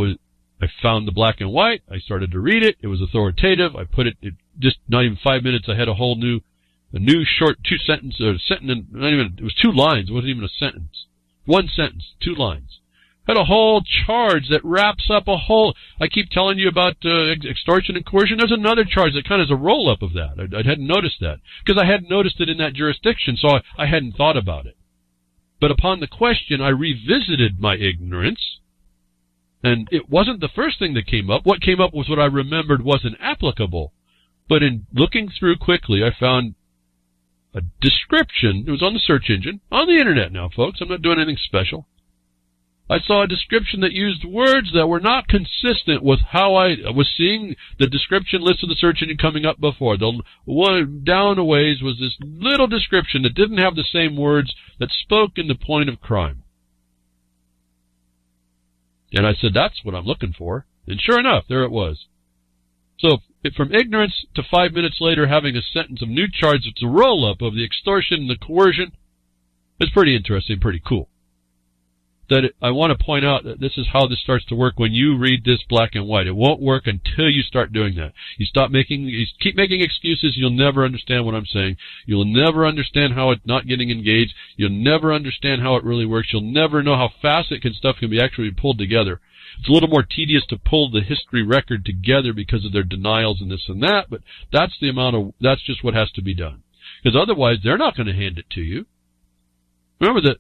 found the black and white. I started to read it. It was authoritative. I put it just not even 5 minutes. I had a new short 2-sentence or sentence. It was 2 lines. It wasn't even a sentence. 1 sentence, 2 lines. Had a whole charge that wraps up a whole. I keep telling you about extortion and coercion. There's another charge that kind of is a roll up of that. I hadn't noticed that because I hadn't noticed it in that jurisdiction, so I hadn't thought about it. But upon the question, I revisited my ignorance. And it wasn't the first thing that came up. What came up was what I remembered wasn't applicable. But in looking through quickly, I found a description. It was on the search engine, on the internet now, folks. I'm not doing anything special. I saw a description that used words that were not consistent with how I was seeing the description list of the search engine coming up before. The one down a ways was this little description that didn't have the same words that spoke in the point of crime. And I said, that's what I'm looking for. And sure enough, there it was. So from ignorance to 5 minutes later having a sentence of new charges. It's a roll-up of the extortion and the coercion. It's pretty interesting, pretty cool. I want to point out that this is how this starts to work when you read this black and white. It won't work until you start doing that. You keep making excuses, you'll never understand what I'm saying. You'll never understand how it's not getting engaged. You'll never understand how it really works. You'll never know how fast stuff can be actually pulled together. It's a little more tedious to pull the history record together because of their denials and this and that, but that's just what has to be done. Because otherwise, they're not going to hand it to you. Remember that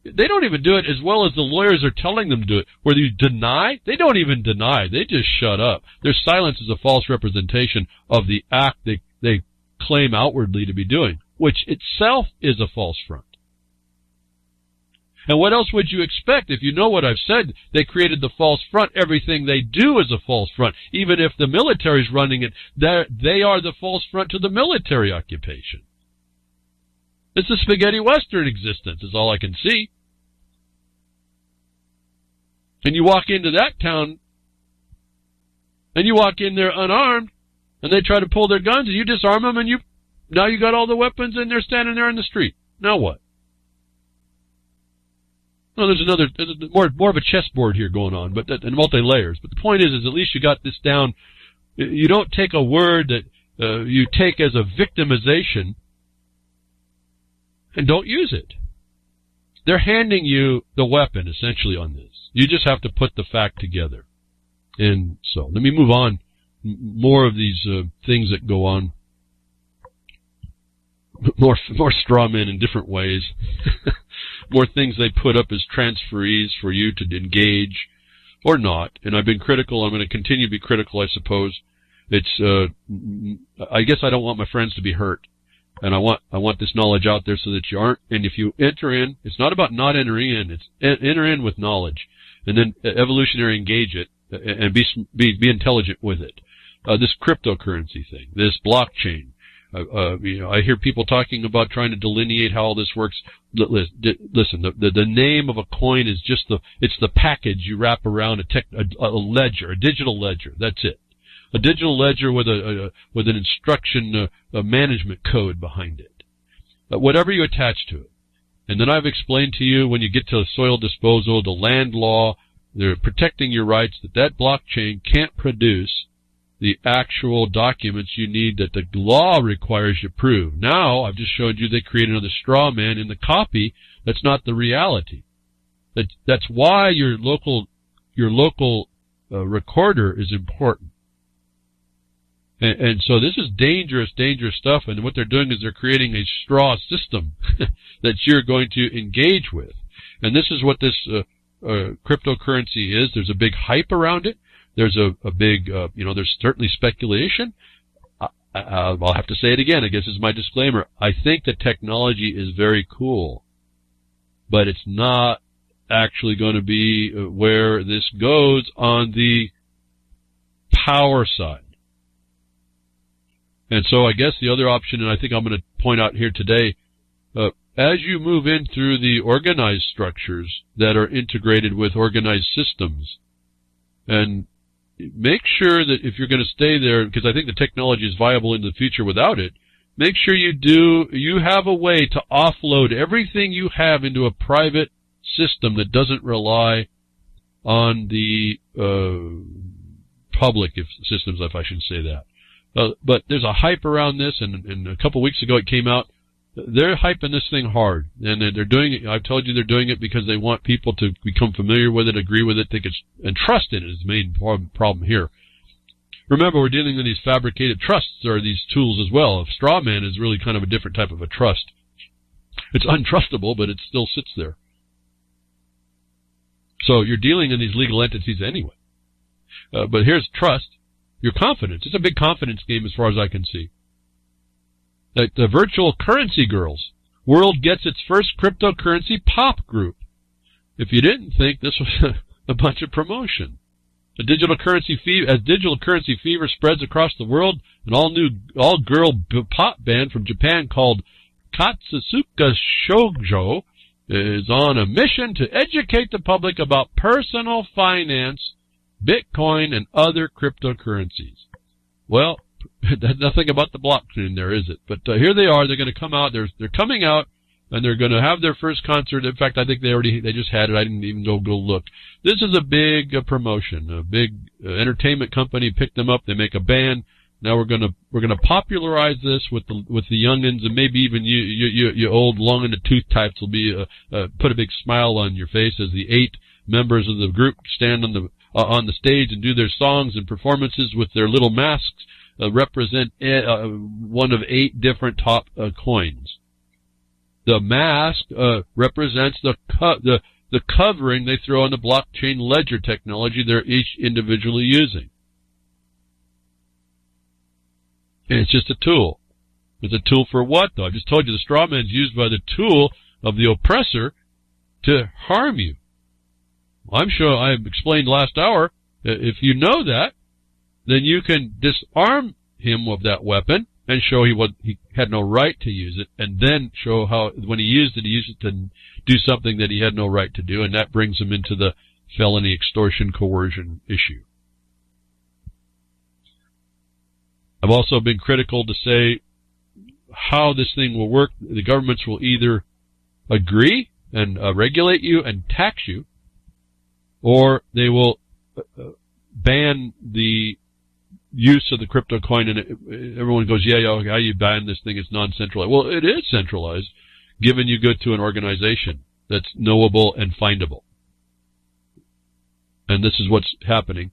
they don't even do it as well as the lawyers are telling them to do it. Where you deny, they don't even deny. They just shut up. Their silence is a false representation of the act they claim outwardly to be doing, which itself is a false front. And what else would you expect? If you know what I've said, they created the false front. Everything they do is a false front. Even if the military's running it, they are the false front to the military occupation. It's a spaghetti western existence is all I can see. And you walk into that town, and you walk in there unarmed, and they try to pull their guns, and you disarm them, and now you got all the weapons, and they're standing there in the street. Now what? No, there's more of a chessboard here going on, and multi-layers. But the point is at least you got this down. You don't take a word that you take as a victimization and don't use it. They're handing you the weapon, essentially, on this. You just have to put the fact together. And so, let me move on. More of these things that go on. More straw men in different ways. More things they put up as transferees for you to engage or not. And I've been critical. I'm going to continue to be critical, I suppose. I guess I don't want my friends to be hurt. And I want this knowledge out there so that you aren't. And if you enter in, it's not about not entering in. It's enter in with knowledge, and then evolutionary engage it and be intelligent with it. This cryptocurrency thing, this blockchain. I hear people talking about trying to delineate how all this works. Listen, the name of a coin is just it's the package you wrap around a ledger, a digital ledger. That's it. A digital ledger with an instruction management code behind it. Whatever you attach to it. And then I've explained to you when you get to soil disposal, the land law, they're protecting your rights, that blockchain can't produce the actual documents you need that the law requires you prove. Now, I've just showed you they create another straw man in the copy that's not the reality. That's why your local recorder is important. And so this is dangerous stuff, and what they're doing is they're creating a straw system that you're going to engage with. And this is what this cryptocurrency is. There's a big hype around it. There's a big, there's certainly speculation. I'll have to say it again. I guess is my disclaimer. I think the technology is very cool, but it's not actually going to be where this goes on the power side. And so I guess the other option, and I think I'm going to point out here today, as you move in through the organized structures that are integrated with organized systems, and make sure that if you're going to stay there, because I think the technology is viable in the future without it, make sure you have a way to offload everything you have into a private system that doesn't rely on the public systems, if I should say that. But there's a hype around this, and a couple weeks ago it came out. They're hyping this thing hard, and they're doing it. I've told you they're doing it because they want people to become familiar with it, agree with it, think it's, and trust in it is the main problem here. Remember, we're dealing with these fabricated trusts or these tools as well. A straw man is really kind of a different type of a trust. It's untrustable, but it still sits there. So you're dealing in these legal entities anyway. But here's trust. Your confidence. It's a big confidence game as far as I can see. The virtual currency girls. World gets its first cryptocurrency pop group. If you didn't think this was a bunch of promotion. As digital currency fever spreads across the world, an all-girl pop band from Japan called Katsusuka Shoujo is on a mission to educate the public about personal finance, Bitcoin, and other cryptocurrencies. Well, nothing about the blockchain there, is it? But here they are. They're going to come out. They're coming out, and they're going to have their first concert. In fact, I think they just had it. I didn't even go look. This is a big promotion. A big entertainment company picked them up. They make a band. Now we're gonna popularize this with the youngins, and maybe even you old long in the tooth types will be put a big smile on your face as the 8 members of the group stand on the stage and do their songs and performances with their little masks. Represent one of 8 different top coins. The mask represents the covering they throw on the blockchain ledger technology they're each individually using. And it's just a tool. It's a tool for what, though? I just told you the straw man is used by the tool of the oppressor to harm you. I'm sure I explained last hour, if you know that, then you can disarm him of that weapon and show he had no right to use it, and then show how when he used it to do something that he had no right to do, and that brings him into the felony extortion coercion issue. I've also been critical to say how this thing will work. The governments will either agree and regulate you and tax you, or they will ban the use of the crypto coin. And everyone goes, yeah, how you ban this thing? It's non-centralized. Well, it is centralized, given you go to an organization that's knowable and findable. And this is what's happening.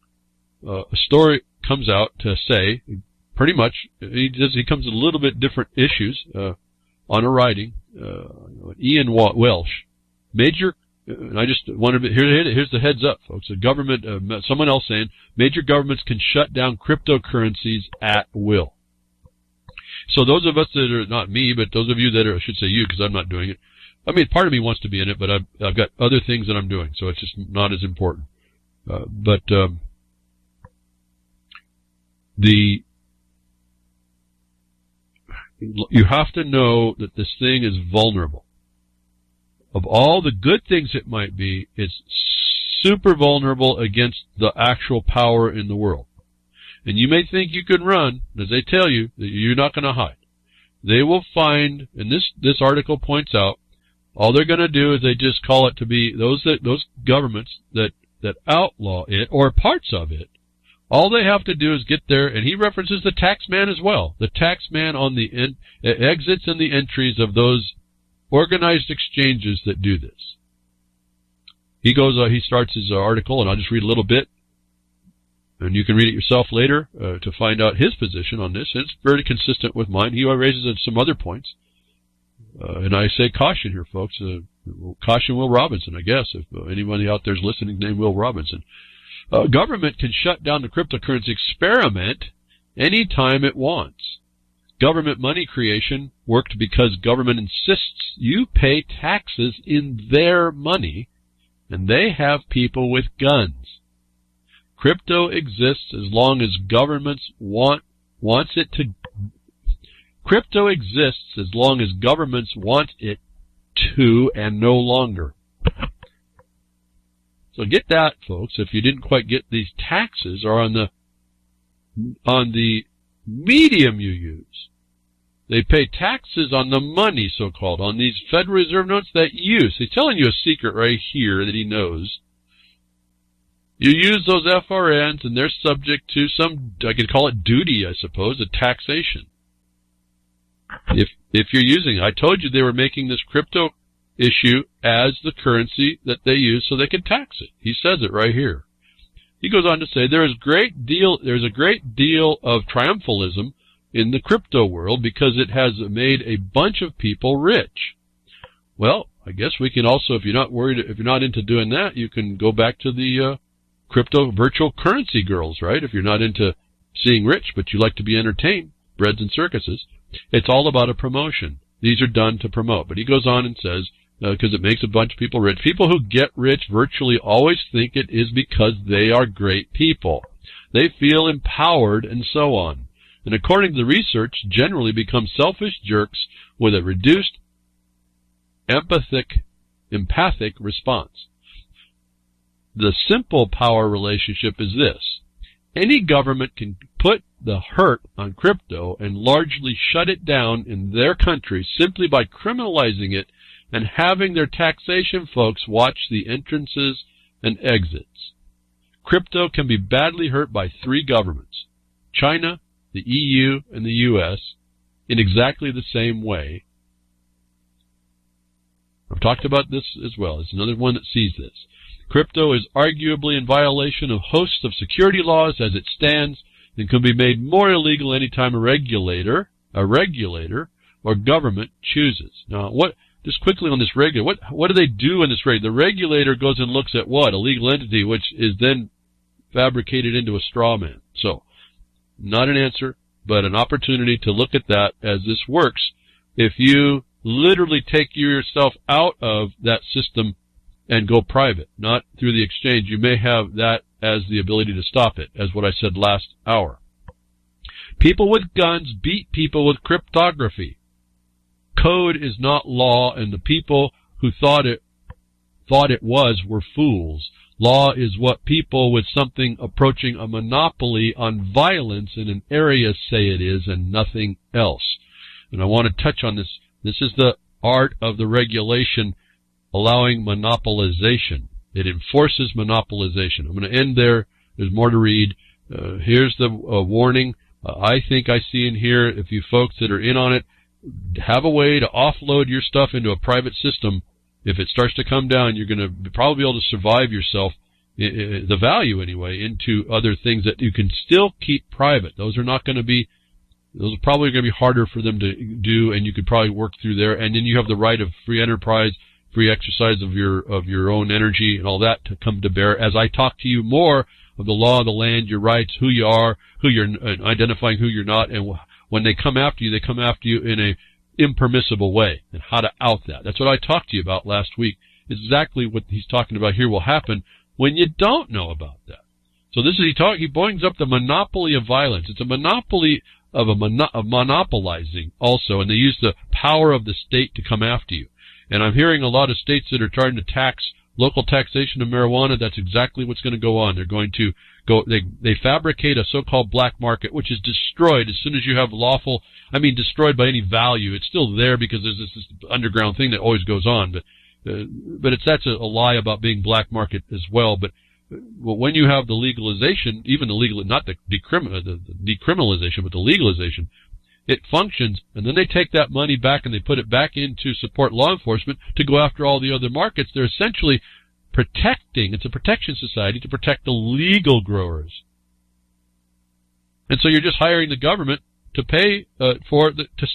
A story comes out to say, pretty much, he comes with a little bit different issues on a writing. Ian Welsh, major. And I just wanted to, here's the heads up, folks. The government, someone else saying, major governments can shut down cryptocurrencies at will. So those of us that are, not me, but those of you that are, I should say you, because I'm not doing it. I mean, part of me wants to be in it, but I've got other things that I'm doing, so it's just not as important. You have to know that this thing is vulnerable. Of all the good things it might be, it's super vulnerable against the actual power in the world. And you may think you can run, as they tell you, that you're not going to hide. They will find, and this article points out, all they're going to do is they just call it to be those governments that outlaw it, or parts of it. All they have to do is get there, and he references the tax man as well. The tax man on the exits and the entries of those organized exchanges that do this. He starts his article, and I'll just read a little bit, and you can read it yourself later to find out his position on this. And it's very consistent with mine. He raises some other points, and I say caution here, folks. Caution Will Robinson, I guess, if anybody out there is listening named Will Robinson. Government can shut down the cryptocurrency experiment anytime it wants. Government money creation worked because government insists you pay taxes in their money, and they have people with guns. Crypto exists as long as governments wants it to. Crypto exists as long as governments want it to, and no longer. So get that, folks. If you didn't quite get these taxes are on the medium you use. They pay taxes on the money, so-called, on these Federal Reserve notes that you use. He's telling you a secret right here that he knows. You use those FRNs, and they're subject to some, I could call it duty, I suppose, a taxation. If you're using it. I told you they were making this crypto issue as the currency that they use so they can tax it. He says it right here. He goes on to say there's a great deal of triumphalism in the crypto world because it has made a bunch of people rich. Well, I guess we can also, if you're not into doing that, you can go back to the crypto virtual currency girls, right? If you're not into seeing rich, but you like to be entertained, breads and circuses, it's all about a promotion. These are done to promote. But he goes on and says, because it makes a bunch of people rich. People who get rich virtually always think it is because they are great people. They feel empowered and so on. And according to the research, generally become selfish jerks with a reduced empathic response. The simple power relationship is this. Any government can put the hurt on crypto and largely shut it down in their country simply by criminalizing it and having their taxation folks watch the entrances and exits. Crypto can be badly hurt by 3 governments, China, the EU, and the US, in exactly the same way. I've talked about this as well. It's another one that sees this. Crypto is arguably in violation of hosts of security laws as it stands and can be made more illegal anytime a regulator or government chooses. Now, just quickly on this regulator, what do they do in this regulator? The regulator goes and looks at what? A legal entity, which is then fabricated into a straw man. So, not an answer, but an opportunity to look at that as this works. If you literally take yourself out of that system and go private, not through the exchange, you may have that as the ability to stop it, as what I said last hour. People with guns beat people with cryptography. Code is not law, and the people who thought it was were fools. Law is what people with something approaching a monopoly on violence in an area say it is, and nothing else. And I want to touch on this. This is the art of the regulation allowing monopolization. It enforces monopolization. I'm going to end there. There's more to read. Here's the warning. I think I see in here, if you folks that are in on it, have a way to offload your stuff into a private system. If it starts to come down, you're going to probably be able to survive yourself, the value anyway, into other things that you can still keep private. Those are probably going to be harder for them to do, and you could probably work through there. And then you have the right of free enterprise, free exercise of your own energy and all that to come to bear. As I talk to you more of the law of the land, your rights, who you are, who you're identifying, who you're not, and when they come after you in a impermissible way, and how to out that. That's what I talked to you about last week. Exactly what he's talking about here will happen when you don't know about that. So this is he brings up the monopoly of violence. It's a monopoly of monopolizing also, and they use the power of the state to come after you. And I'm hearing a lot of states that are trying to tax local taxation of marijuana. That's exactly what's going to go on. They're going to go, they fabricate a so-called black market, which is destroyed as soon as you have lawful, destroyed by any value. It's still there because there's this underground thing that always goes on, but that's a lie about being black market as well. But when you have the legalization, even not the decriminalization, but the legalization, it functions, and then they take that money back and they put it back in to support law enforcement to go after all the other markets. They're essentially it's a protection society to protect the legal growers. And so you're just hiring the government to pay to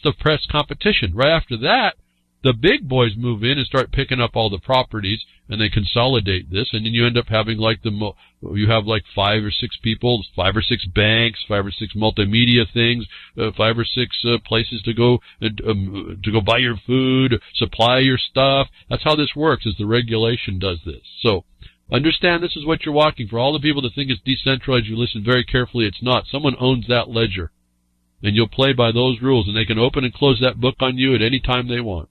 suppress competition. Right after that, the big boys move in and start picking up all the properties, and they consolidate this, and then you end up having you have 5 or 6 people, 5 or 6 banks, 5 or 6 multimedia things, 5 or 6 places to go buy your food, supply your stuff. That's how this works, is the regulation does this. So understand this is what you're walking. For all the people that think it's decentralized, you listen very carefully. It's not. Someone owns that ledger, and you'll play by those rules, and they can open and close that book on you at any time they want.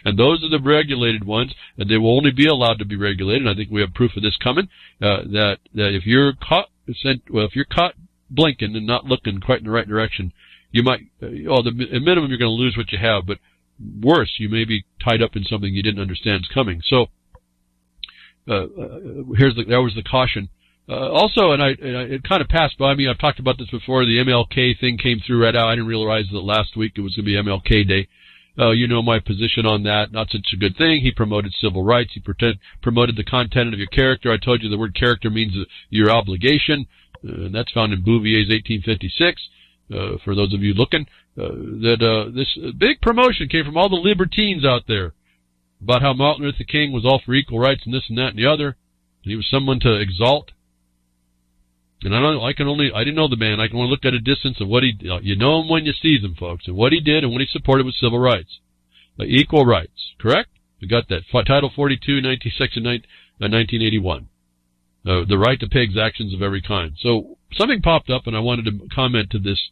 And those are the regulated ones, and they will only be allowed to be regulated. And I think we have proof of this coming. That if you're caught blinking and not looking quite in the right direction, you might. At minimum, you're going to lose what you have. But worse, you may be tied up in something you didn't understand is coming. So that was the caution. Also, it kind of passed by me. I've talked about this before. The MLK thing came through right out. I didn't realize that last week it was going to be MLK Day. You know my position on that. Not such a good thing. He promoted civil rights. He promoted the content of your character. I told you the word character means your obligation. And that's found in Bouvier's 1856. For those of you looking, this big promotion came from all the libertines out there about how Martin Luther King was all for equal rights and this and that and the other. And he was someone to exalt. And I didn't know the man. I can only look at a distance of what you know him when you see them, folks, and what he did and what he supported was civil rights. Equal rights, correct? We got that. Title 42, 1981. The right to pay exactions of every kind. So something popped up, and I wanted to comment to this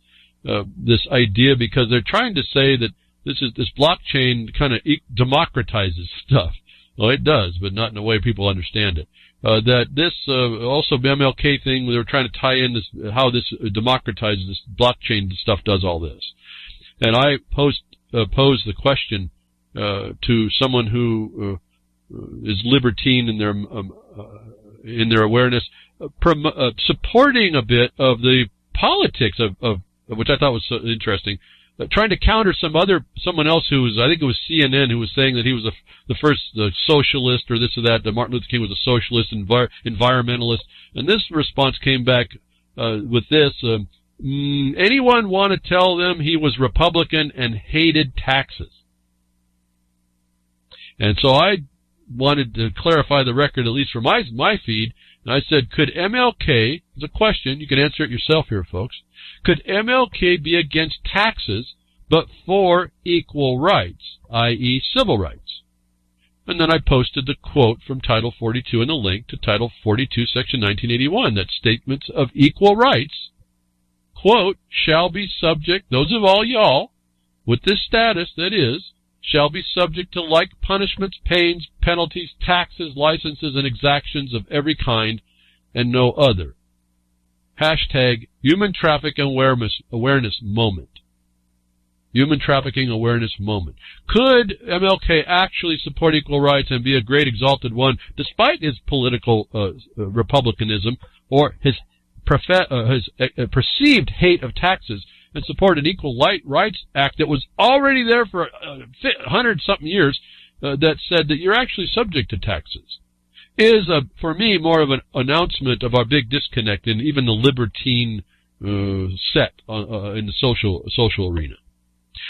idea, because they're trying to say that this blockchain kind of democratizes stuff. Well, it does, but not in a way people understand it. that this also MLK thing, they were trying to tie in this, how this democratizes this blockchain stuff does all this. And I posed the question to someone who is libertine in their awareness, supporting a bit of the politics of which I thought was so interesting, trying to counter someone else who was, I think it was CNN, who was saying that he was the first socialist or this or that Martin Luther King was a socialist, environmentalist. And this response came back with this, anyone want to tell them he was Republican and hated taxes? And so I wanted to clarify the record, at least for my feed, and I said, could MLK, it's a question, you can answer it yourself here, folks, could MLK be against taxes but for equal rights, i.e. civil rights? And then I posted the quote from Title 42 and the link to Title 42, Section 1981, that statements of equal rights, quote, shall be subject, those of all y'all, with this status, that is, shall be subject to like punishments, pains, penalties, taxes, licenses, and exactions of every kind, and no other. Hashtag Human Trafficking Awareness Moment. Human Trafficking Awareness Moment. Could MLK actually support equal rights and be a great exalted one, despite his political republicanism or his perceived hate of taxes, and support an Equal Rights Act that was already there for 100-something years that said that you're actually subject to taxes, is, for me, more of an announcement of our big disconnect in even the libertine set in the social arena,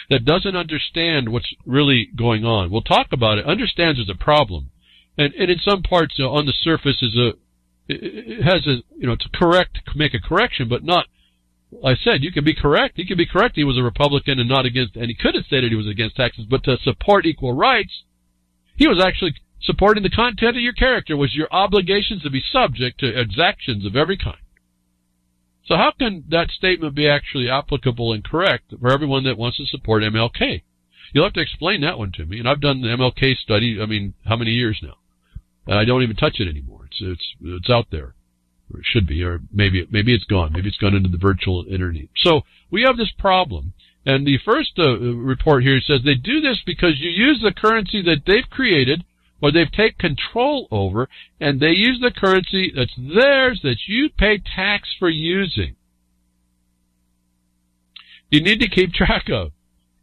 that doesn't understand what's really going on. We'll talk about it, understands there's a problem, and in some parts on the surface it has to make a correction, but not. I said, you can be correct. He can be correct. He was a Republican and not against, and he could have stated he was against taxes, but to support equal rights, he was actually supporting the content of your character, was your obligations to be subject to exactions of every kind. So how can that statement be actually applicable and correct for everyone that wants to support MLK? You'll have to explain that one to me. And I've done the MLK study, how many years now? And I don't even touch it anymore. It's out there. Or it should be, or maybe it's gone. Maybe it's gone into the virtual internet. So we have this problem. And the first report here says they do this because you use the currency that they've created or they've taken control over, and they use the currency that's theirs that you pay tax for using. You need to keep track of,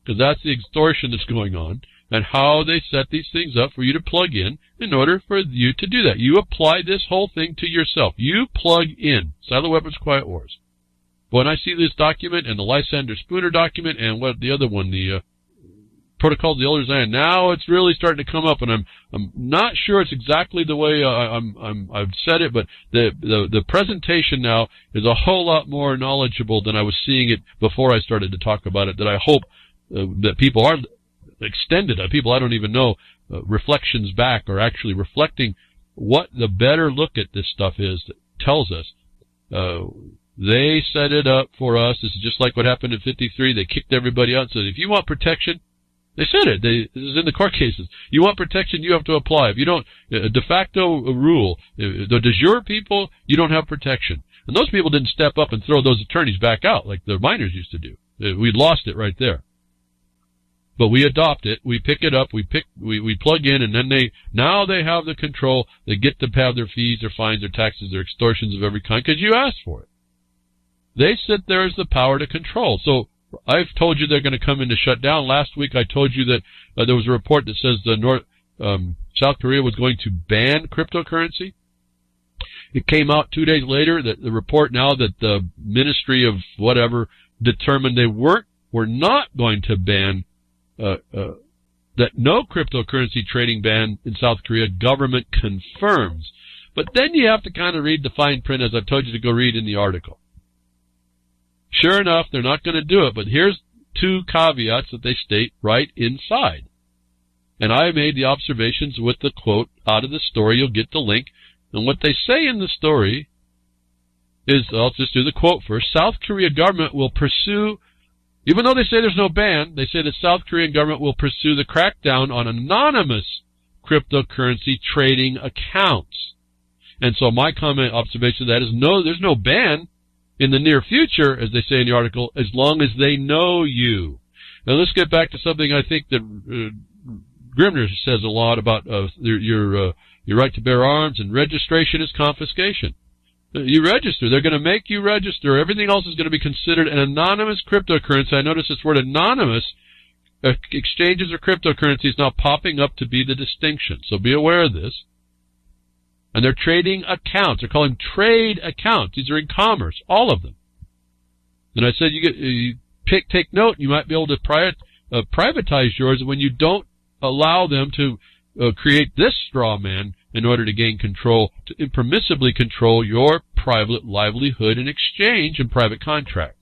because that's the extortion that's going on, and how they set these things up for you to plug in order for you to do that. You apply this whole thing to yourself. You plug in. Silent Weapons, Quiet Wars. When I see this document and the Lysander Spooner document and what the other one, the Protocols of the Elder Zion, now it's really starting to come up, and I'm not sure it's exactly the way I've said it, but the presentation now is a whole lot more knowledgeable than I was seeing it before I started to talk about it. That I hope that people are extended, people I don't even know, reflections back are actually reflecting what the better look at this stuff is that tells us. They set it up for us. This is just like what happened in 53. They kicked everybody out and said, if you want protection, they said it. This is in the court cases. You want protection, you have to apply. If you don't, a de facto rule, the de jure people, you don't have protection. And those people didn't step up and throw those attorneys back out like the miners used to do. We lost it right there. But we adopt it, we pick it up, we plug in, and then now they have the control. They get to have their fees, their fines, their taxes, their extortions of every kind, because you asked for it. They sit there as the power to control. So I've told you they're going to come in to shut down. Last week I told you that there was a report that says South Korea was going to ban cryptocurrency. It came out 2 days later that the report now that the Ministry of whatever determined they were not going to ban that no cryptocurrency trading ban in South Korea. Government confirms. But then you have to kind of read the fine print, as I've told you to go read in the article. Sure enough, they're not going to do it, but here's 2 caveats that they state right inside. And I made the observations with the quote out of the story. You'll get the link. And what they say in the story is, I'll just do the quote first, South Korea government will pursue, even though they say there's no ban, they say the South Korean government will pursue the crackdown on anonymous cryptocurrency trading accounts. And so my observation of that is no, there's no ban in the near future, as they say in the article, as long as they know you. Now let's get back to something I think that Grimner says a lot about your right to bear arms, and registration is confiscation. You register. They're going to make you register. Everything else is going to be considered an anonymous cryptocurrency. I notice this word anonymous. Exchanges or cryptocurrencies now popping up to be the distinction. So be aware of this. And they're trading accounts. They're calling trade accounts. These are in commerce, all of them. And I said take note. You might be able to privatize yours when you don't allow them to create this straw man in order to gain control, to impermissibly control your private livelihood in exchange and private contract,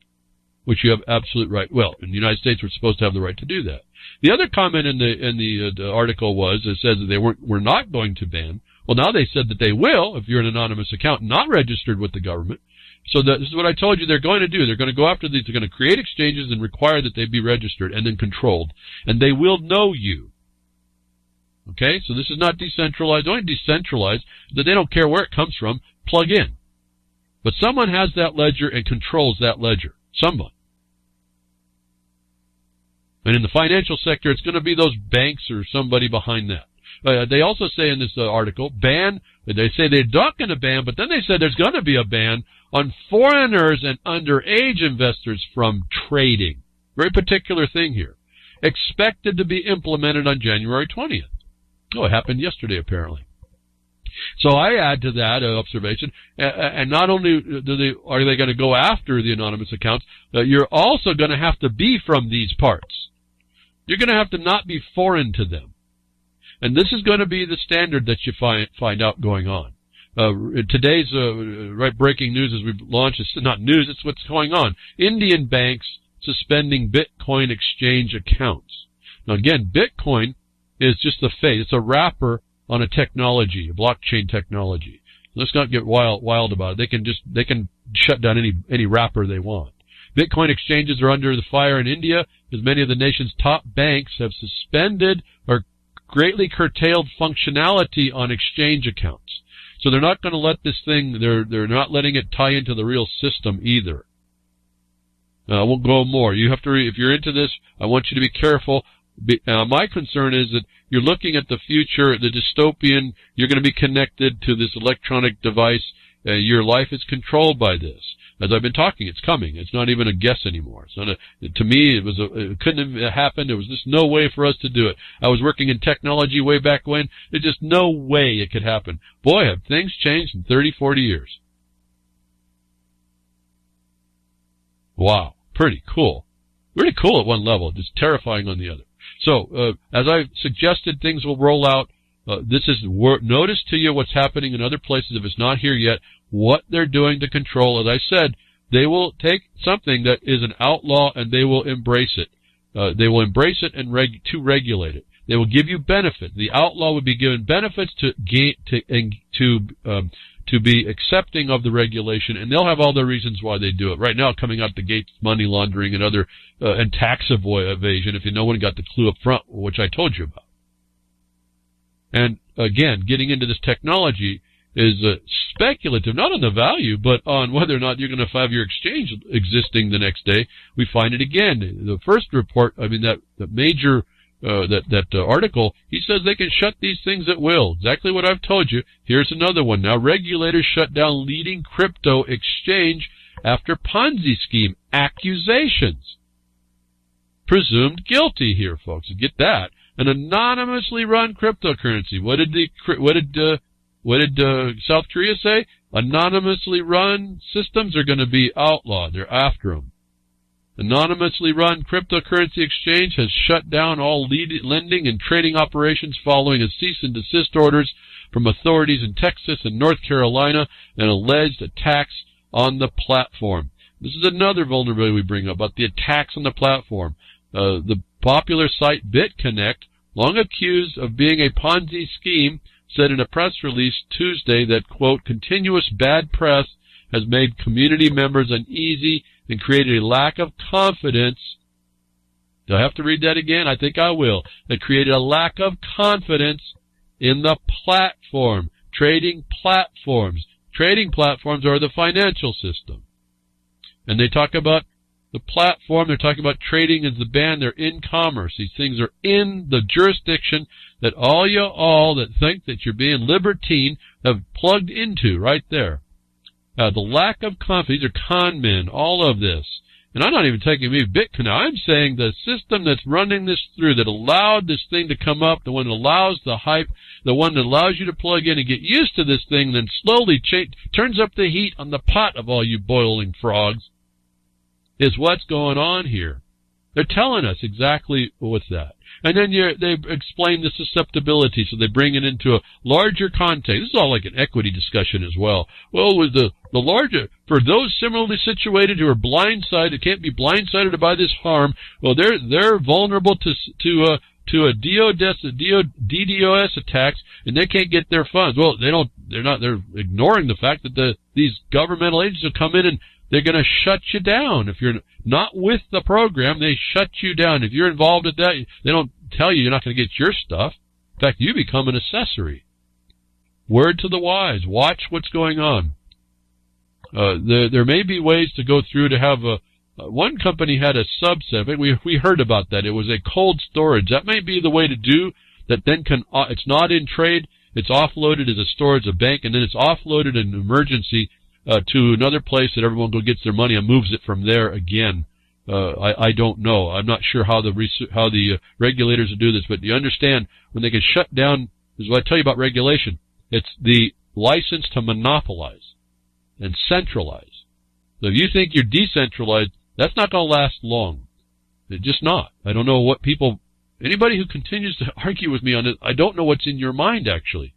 which you have absolute right. Well, in the United States, we're supposed to have the right to do that. The other comment in the article it says that we're not going to ban. Well, now they said that they will if you're an anonymous account not registered with the government. So this is what I told you they're going to do. They're going to go after these. They're going to create exchanges and require that they be registered and then controlled, and they will know you. Okay, so this is not decentralized. Only decentralized that they don't care where it comes from. Plug in, but someone has that ledger and controls that ledger. Someone. And in the financial sector, it's going to be those banks or somebody behind that. They also say in this article, they say they're not going to ban, but then they said there's going to be a ban on foreigners and underage investors from trading. Very particular thing here. Expected to be implemented on January 20th. Oh, it happened yesterday, apparently. So I add to that observation, and not only are they going to go after the anonymous accounts, you're also going to have to be from these parts. You're going to have to not be foreign to them. And this is going to be the standard that you find out going on. Today's breaking news as we've launched, it's not news, it's what's going on. Indian banks suspending Bitcoin exchange accounts. Now again, Bitcoin is just the face. It's a wrapper on a technology, a blockchain technology. Let's not get wild about it. They can shut down any wrapper they want. Bitcoin exchanges are under the fire in India as many of the nation's top banks have suspended or greatly curtailed functionality on exchange accounts. So they're not going to let this thing, they're not letting it tie into the real system either. I won't go more. You have to, if you're into this, I want you to be careful. My concern is that you're looking at the future, the dystopian, you're going to be connected to this electronic device. Your life is controlled by this. As I've been talking, it's coming. It's not even a guess anymore. It's not to me, it couldn't have happened. There was just no way for us to do it. I was working in technology way back when. There's just no way it could happen. Boy, have things changed in 30, 40 years. Wow, pretty cool. Really cool at one level, just terrifying on the other. So, as I've suggested, things will roll out. This is notice to you what's happening in other places if it's not here yet, what they're doing to control. As I said, they will take something that is an outlaw and they will embrace it. They will embrace it and regulate it. They will give you benefit. The outlaw would be given benefits to be accepting of the regulation, and they'll have all the reasons why they do it. Right now, coming out the gates, money laundering and other and tax evasion. If no one got the clue up front, which I told you about. And again, getting into this technology is speculative, not on the value, but on whether or not you're going to have your exchange existing the next day. We find it again. The first report, that major article, he says they can shut these things at will. Exactly what I've told you. Here's another one. Now, regulators shut down leading crypto exchange after Ponzi scheme accusations. Presumed guilty here, folks. Get that. An anonymously run cryptocurrency. What did South Korea say? Anonymously run systems are going to be outlawed. They're after them. Anonymously run cryptocurrency exchange has shut down all lending and trading operations following a cease and desist orders from authorities in Texas and North Carolina and alleged attacks on the platform. This is another vulnerability we bring up about the attacks on the platform. The popular site BitConnect, long accused of being a Ponzi scheme, said in a press release Tuesday that, quote, continuous bad press has made community members uneasy and created a lack of confidence. Do I have to read that again? I think I will. It created a lack of confidence in the platform. trading platforms. Trading platforms are the financial system. And they talk about the platform, they're talking about trading as the band, they're in commerce. These things are in the jurisdiction that all that think that you're being libertine have plugged into right there. The lack of confidence, these are con men, all of this. And I'm not even taking me Bitcoin now. I'm saying the system that's running this through, that allowed this thing to come up, the one that allows the hype, the one that allows you to plug in and get used to this thing, then slowly turns up the heat on the pot of all you boiling frogs, is what's going on here. They're telling us exactly what's that. And then they explain the susceptibility, so they bring it into a larger context. This is all like an equity discussion as well. Well, with the larger, for those similarly situated who are blindsided, can't be blindsided by this harm, well, they're vulnerable to a DDoS attacks, and they can't get their funds. Well, they're ignoring the fact that these governmental agencies will come in and they're going to shut you down. If you're not with the program, they shut you down. If you're involved with that, they don't tell you you're not going to get your stuff. In fact, you become an accessory. Word to the wise. Watch what's going on. There may be ways to go through to have one company had a subset. We heard about that. It was a cold storage. That may be the way to do that. Then it's not in trade. It's offloaded as a storage, a bank, and then it's offloaded in an emergency to another place that everyone gets their money and moves it from there again. I don't know. I'm not sure how the regulators will do this, but you understand when they can shut down. This is what I tell you about regulation. It's the license to monopolize and centralize. So if you think you're decentralized, that's not going to last long. It's just not. I don't know what anybody who continues to argue with me on this, I don't know what's in your mind, actually.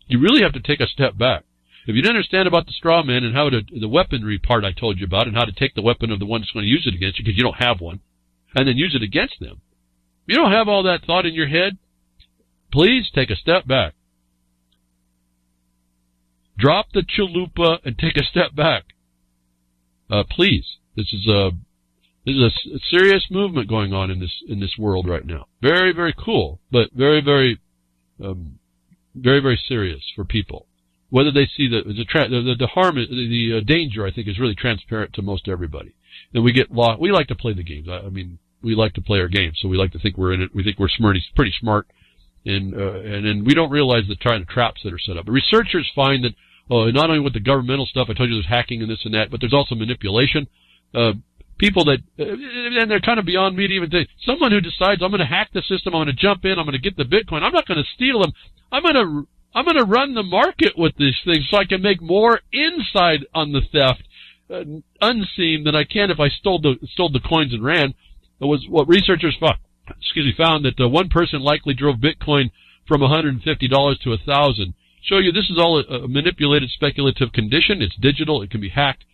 You really have to take a step back. If you didn't understand about the straw man and how the weaponry part I told you about, and how to take the weapon of the one that's going to use it against you because you don't have one, and then use it against them, if you don't have all that thought in your head, please take a step back. Drop the chalupa and take a step back. Please. This is a serious movement going on in this world right now. Very, very cool, but very, very, very, very serious for people. Whether they see the harm, the danger, I think, is really transparent to most everybody. And we get lost. We like to play the games. I mean, we like to play our games, so we like to think we're in it. We think we're pretty smart, and then we don't realize the kind of traps that are set up. But researchers find that not only with the governmental stuff, I told you there's hacking and this and that, but there's also manipulation. People that, and they're kind of beyond me to even think. Someone who decides, I'm going to hack the system, I'm going to jump in, I'm going to get the Bitcoin, I'm not going to steal them, I'm going to run the market with these things so I can make more inside on the theft, unseen, than I can if I stole the coins and ran. It was what researchers found that one person likely drove Bitcoin from $150 to $1,000. Show you this is all a manipulated speculative condition. It's digital. It can be hacked.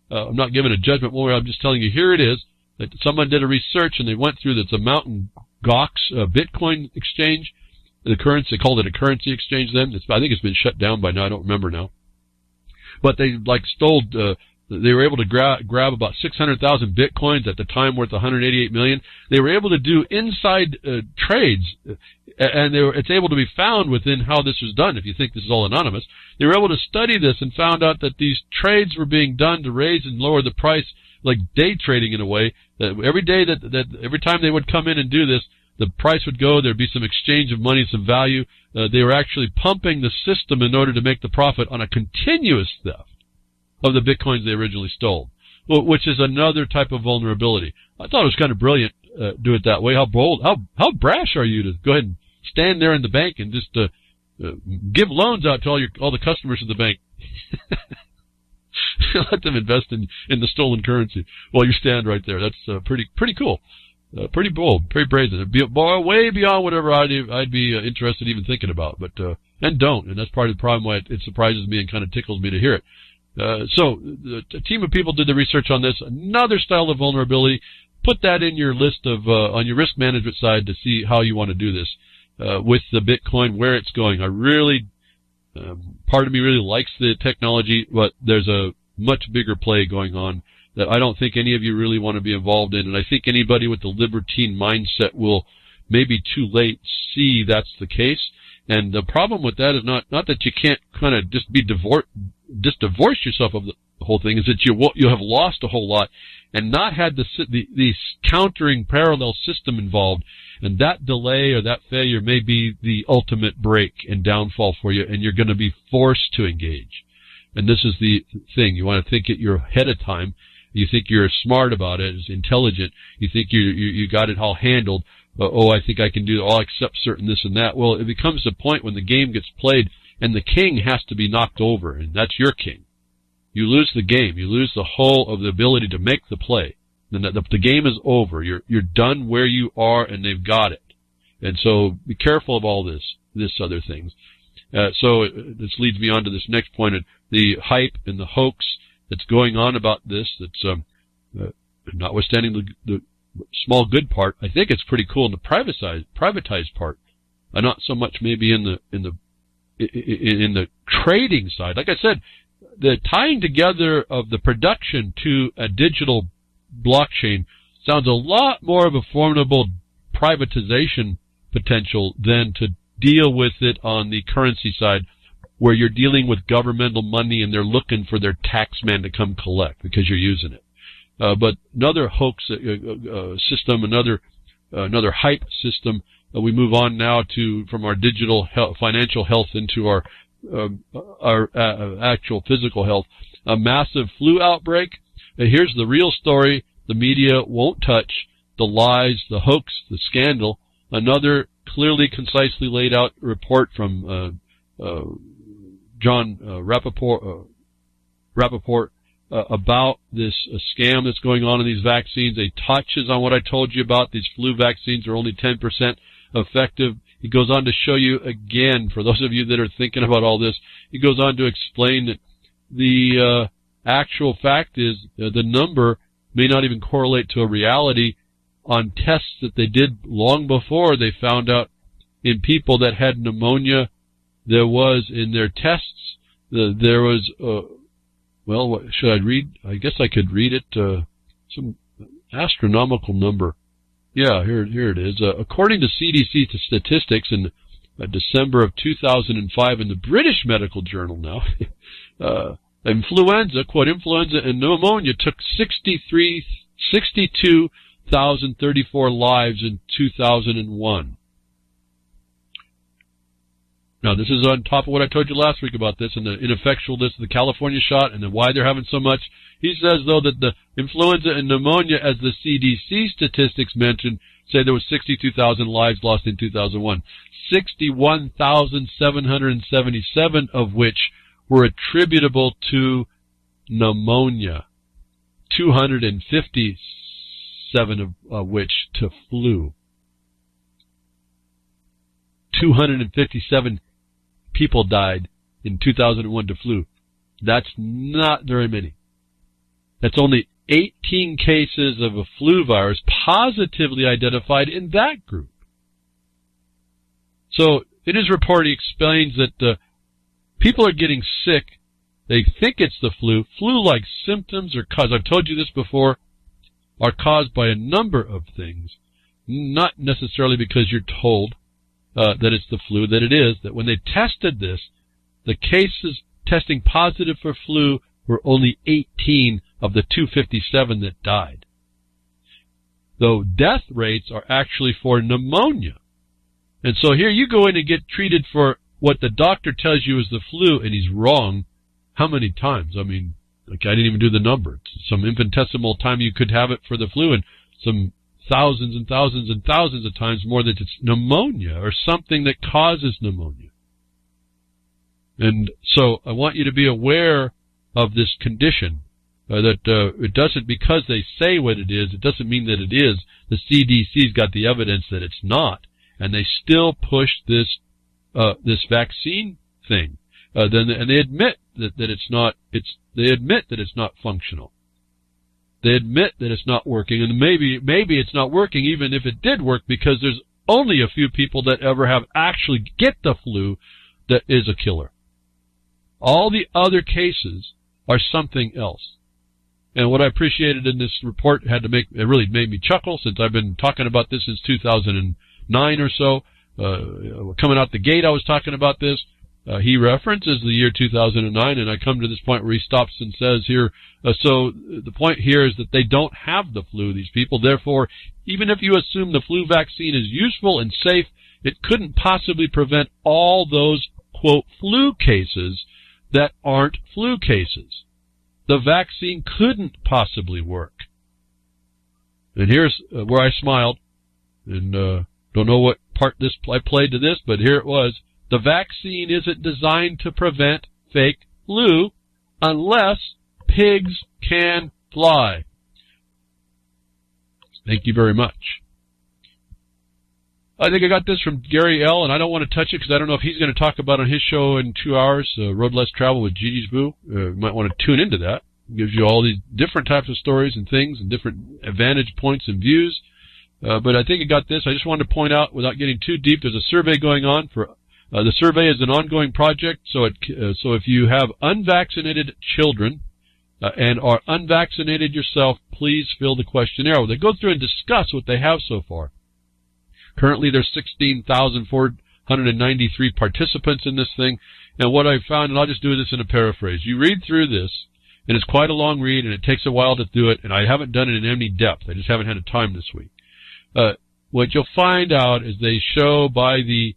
I'm not giving a judgment one way. I'm just telling you here it is. That someone did a research and they went through that's a Mountain Gox Bitcoin exchange. The currency, they called it a currency exchange then. I think it's been shut down by now. I don't remember now. But they stole, they were able to grab about 600,000 Bitcoins at the time worth 188 million. They were able to do inside trades, and it's able to be found within how this was done. If you think this is all anonymous, they were able to study this and found out that these trades were being done to raise and lower the price, like day trading in a way. That every day every time they would come in and do this, the price would go, there'd be some exchange of money, some value. They were actually pumping the system in order to make the profit on a continuous theft of the Bitcoins they originally stole, which is another type of vulnerability. I thought it was kind of brilliant, do it that way. How bold, how brash are you to go ahead and stand there in the bank and just give loans out to all the customers of the bank. Let them invest in the stolen currency while you stand right there. That's pretty cool. Pretty bold, pretty brazen. It'd be way beyond whatever I'd be interested even thinking about, but and don't. And that's part of the problem why it surprises me and kind of tickles me to hear it. So a team of people did the research on this. Another style of vulnerability. Put that in your list of on your risk management side to see how you want to do this with the Bitcoin, where it's going. I really, part of me really likes the technology, but there's a much bigger play going on that I don't think any of you really want to be involved in. And I think anybody with the libertine mindset will maybe too late see that's the case. And the problem with that is not that you can't kind of just divorce yourself of the whole thing, is that you have lost a whole lot and not had the countering parallel system involved. And that delay or that failure may be the ultimate break and downfall for you, and you're going to be forced to engage. And this is the thing. You want to think it you're ahead of time. You think you're smart about it, is intelligent. You think you got it all handled. I think I can do I'll accept certain this and that. Well, it becomes a point when the game gets played and the king has to be knocked over, and that's your king. You lose the game. You lose the whole of the ability to make the play. Then the game is over. You're done where you are, and they've got it. And so be careful of all this other things. So this leads me on to this next point, the hype and the hoax that's going on about this. That's notwithstanding the small good part, I think it's pretty cool in the privatized part. Not so much maybe in the trading side. Like I said, the tying together of the production to a digital blockchain sounds a lot more of a formidable privatization potential than to deal with it on the currency side, where you're dealing with governmental money and they're looking for their tax man to come collect because you're using it. But another hoax system, another hype system. We move on now from our digital financial health into our actual physical health. A massive flu outbreak. Here's the real story. The media won't touch the lies, the hoax, the scandal. Another clearly, concisely laid out report from John Rappaport about this scam that's going on in these vaccines. He touches on what I told you about. These flu vaccines are only 10% effective. He goes on to show you again, for those of you that are thinking about all this, he goes on to explain that the actual fact is the number may not even correlate to a reality. On tests that they did long before, they found out in people that had pneumonia, there was in their tests, there was, well, what should I read? I guess I could read it, some astronomical number. Yeah, here it is. According to CDC statistics in December of 2005 in the British Medical Journal now, influenza and pneumonia took 62,034 lives in 2001. Now, this is on top of what I told you last week about this and the ineffectualness of the California shot and why they're having so much. He says, though, that the influenza and pneumonia, as the CDC statistics mentioned, say there was 62,000 lives lost in 2001. 61,777 of which were attributable to pneumonia. 257 of which to flu. 257 people died in 2001 to flu. That's not very many. That's only 18 cases of a flu virus positively identified in that group. So, in his report, he explains that people are getting sick. They think it's the flu. Flu-like symptoms are caused, I've told you this before, are caused by a number of things. Not necessarily because you're told that it's the flu, that it is, that when they tested this, the cases testing positive for flu were only 18 of the 257 that died. Though death rates are actually for pneumonia. And so here you go in and get treated for what the doctor tells you is the flu, and he's wrong. How many times? I mean, like I didn't even do the number. It's some infinitesimal time you could have it for the flu, and some thousands and thousands and thousands of times more that it's pneumonia or something that causes pneumonia. And so I want you to be aware of this condition, that it doesn't, because they say what it is, it doesn't mean that it is. The CDC's got the evidence that it's not, and they still push this this vaccine thing. And they admit that it's not. They admit that it's not functional. They admit that it's not working, and maybe it's not working even if it did work, because there's only a few people that ever have actually get the flu that is a killer. All the other cases are something else. And what I appreciated in this report it really made me chuckle, since I've been talking about this since 2009 or so. Coming out the gate, I was talking about this. He references the year 2009, and I come to this point where he stops and says here, so the point here is that they don't have the flu, these people. Therefore, even if you assume the flu vaccine is useful and safe, it couldn't possibly prevent all those, quote, flu cases that aren't flu cases. The vaccine couldn't possibly work. And here's where I smiled, and don't know what part I played to this, but here it was. The vaccine isn't designed to prevent fake flu unless pigs can fly. Thank you very much. I think I got this from Gary L., and I don't want to touch it because I don't know if he's going to talk about it on his show in 2 hours, Road Less Travel with Gigi's Boo. You might want to tune into that. It gives you all these different types of stories and things and different vantage points and views. But I think I got this. I just wanted to point out, without getting too deep, there's a survey going on for the survey is an ongoing project, so if you have unvaccinated children and are unvaccinated yourself, please fill the questionnaire. They go through and discuss what they have so far. Currently, there's 16,493 participants in this thing, and what I found, and I'll just do this in a paraphrase. You read through this, and it's quite a long read, and it takes a while to do it, and I haven't done it in any depth. I just haven't had time this week. What you'll find out is they show by the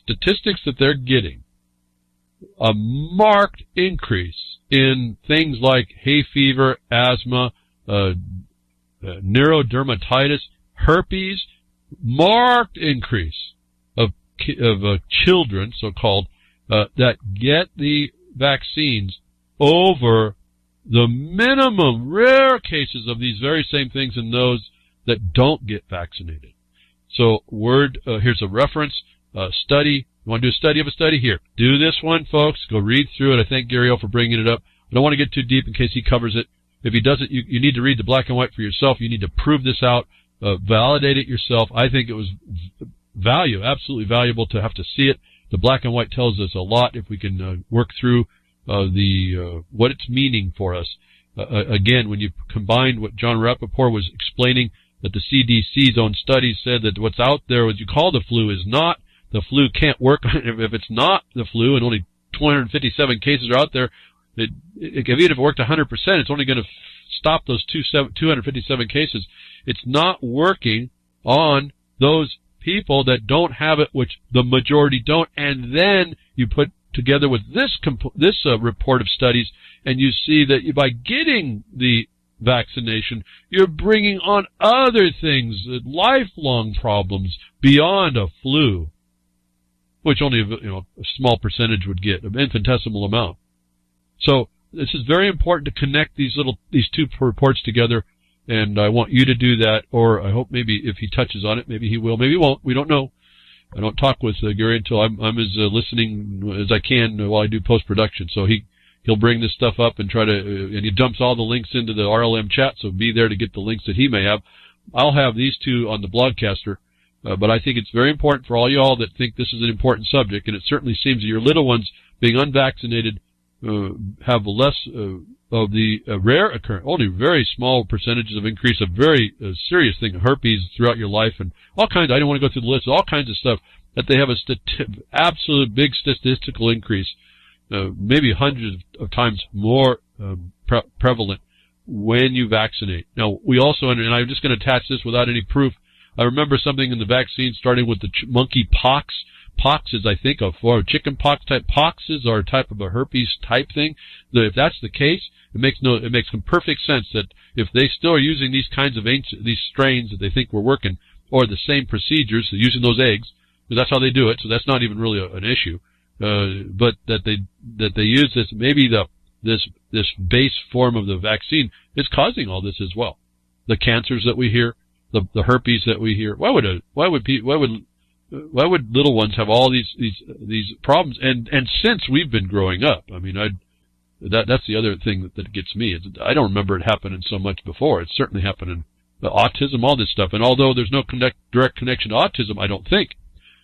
statistics that they're getting a marked increase in things like hay fever, asthma, neurodermatitis, herpes, marked increase of children, so-called, that get the vaccines over the minimum rare cases of these very same things in those that don't get vaccinated. So here's a reference. Study. You want to do a study of a study? Here. Do this one, folks. Go read through it. I thank Gary O for bringing it up. I don't want to get too deep in case he covers it. If he doesn't, you need to read the black and white for yourself. You need to prove this out. Validate it yourself. I think it was absolutely valuable to have to see it. The black and white tells us a lot if we can work through what it's meaning for us. Again, when you combine what John Rappaport was explaining, that the CDC's own studies said that what's out there, what you call the flu, is not. The flu can't work if it's not the flu, and only 257 cases are out there. Even if it worked 100%, it's only going to stop those 257 cases. It's not working on those people that don't have it, which the majority don't. And then you put together with this report of studies, and you see that by getting the vaccination, you're bringing on other things, lifelong problems beyond a flu, which only a small percentage would get, an infinitesimal amount. So this is very important to connect these two reports together, and I want you to do that. Or I hope maybe if he touches on it, maybe he will, maybe he won't. We don't know. I don't talk with Gary until I'm as listening as I can while I do post production. So he'll bring this stuff up and and he dumps all the links into the RLM chat. So be there to get the links that he may have. I'll have these two on the blogcaster. But I think it's very important for all y'all that think this is an important subject, and it certainly seems that your little ones being unvaccinated have less of the rare occurrence, only very small percentages of increase of very serious thing, herpes throughout your life, and all kinds. I don't want to go through the list. All kinds of stuff that they have a absolute big statistical increase, maybe hundreds of times more prevalent when you vaccinate. Now we also, and I'm just going to attach this without any proof. I remember something in the vaccine starting with the monkey pox. Pox is, I think, or chicken pox type. Poxes are a type of a herpes type thing. If that's the case, it makes perfect sense that if they still are using these kinds of these strains that they think were working, or the same procedures, so using those eggs, because that's how they do it. So that's not even really an issue. But that they use this, maybe this base form of the vaccine is causing all this as well. The cancers that we hear. The herpes that we hear. Why would little ones have all these problems? And since we've been growing up, I mean, that's the other thing that gets me. I don't remember it happening so much before. It's certainly happening. Autism, all this stuff. And although there's no direct connection to autism, I don't think.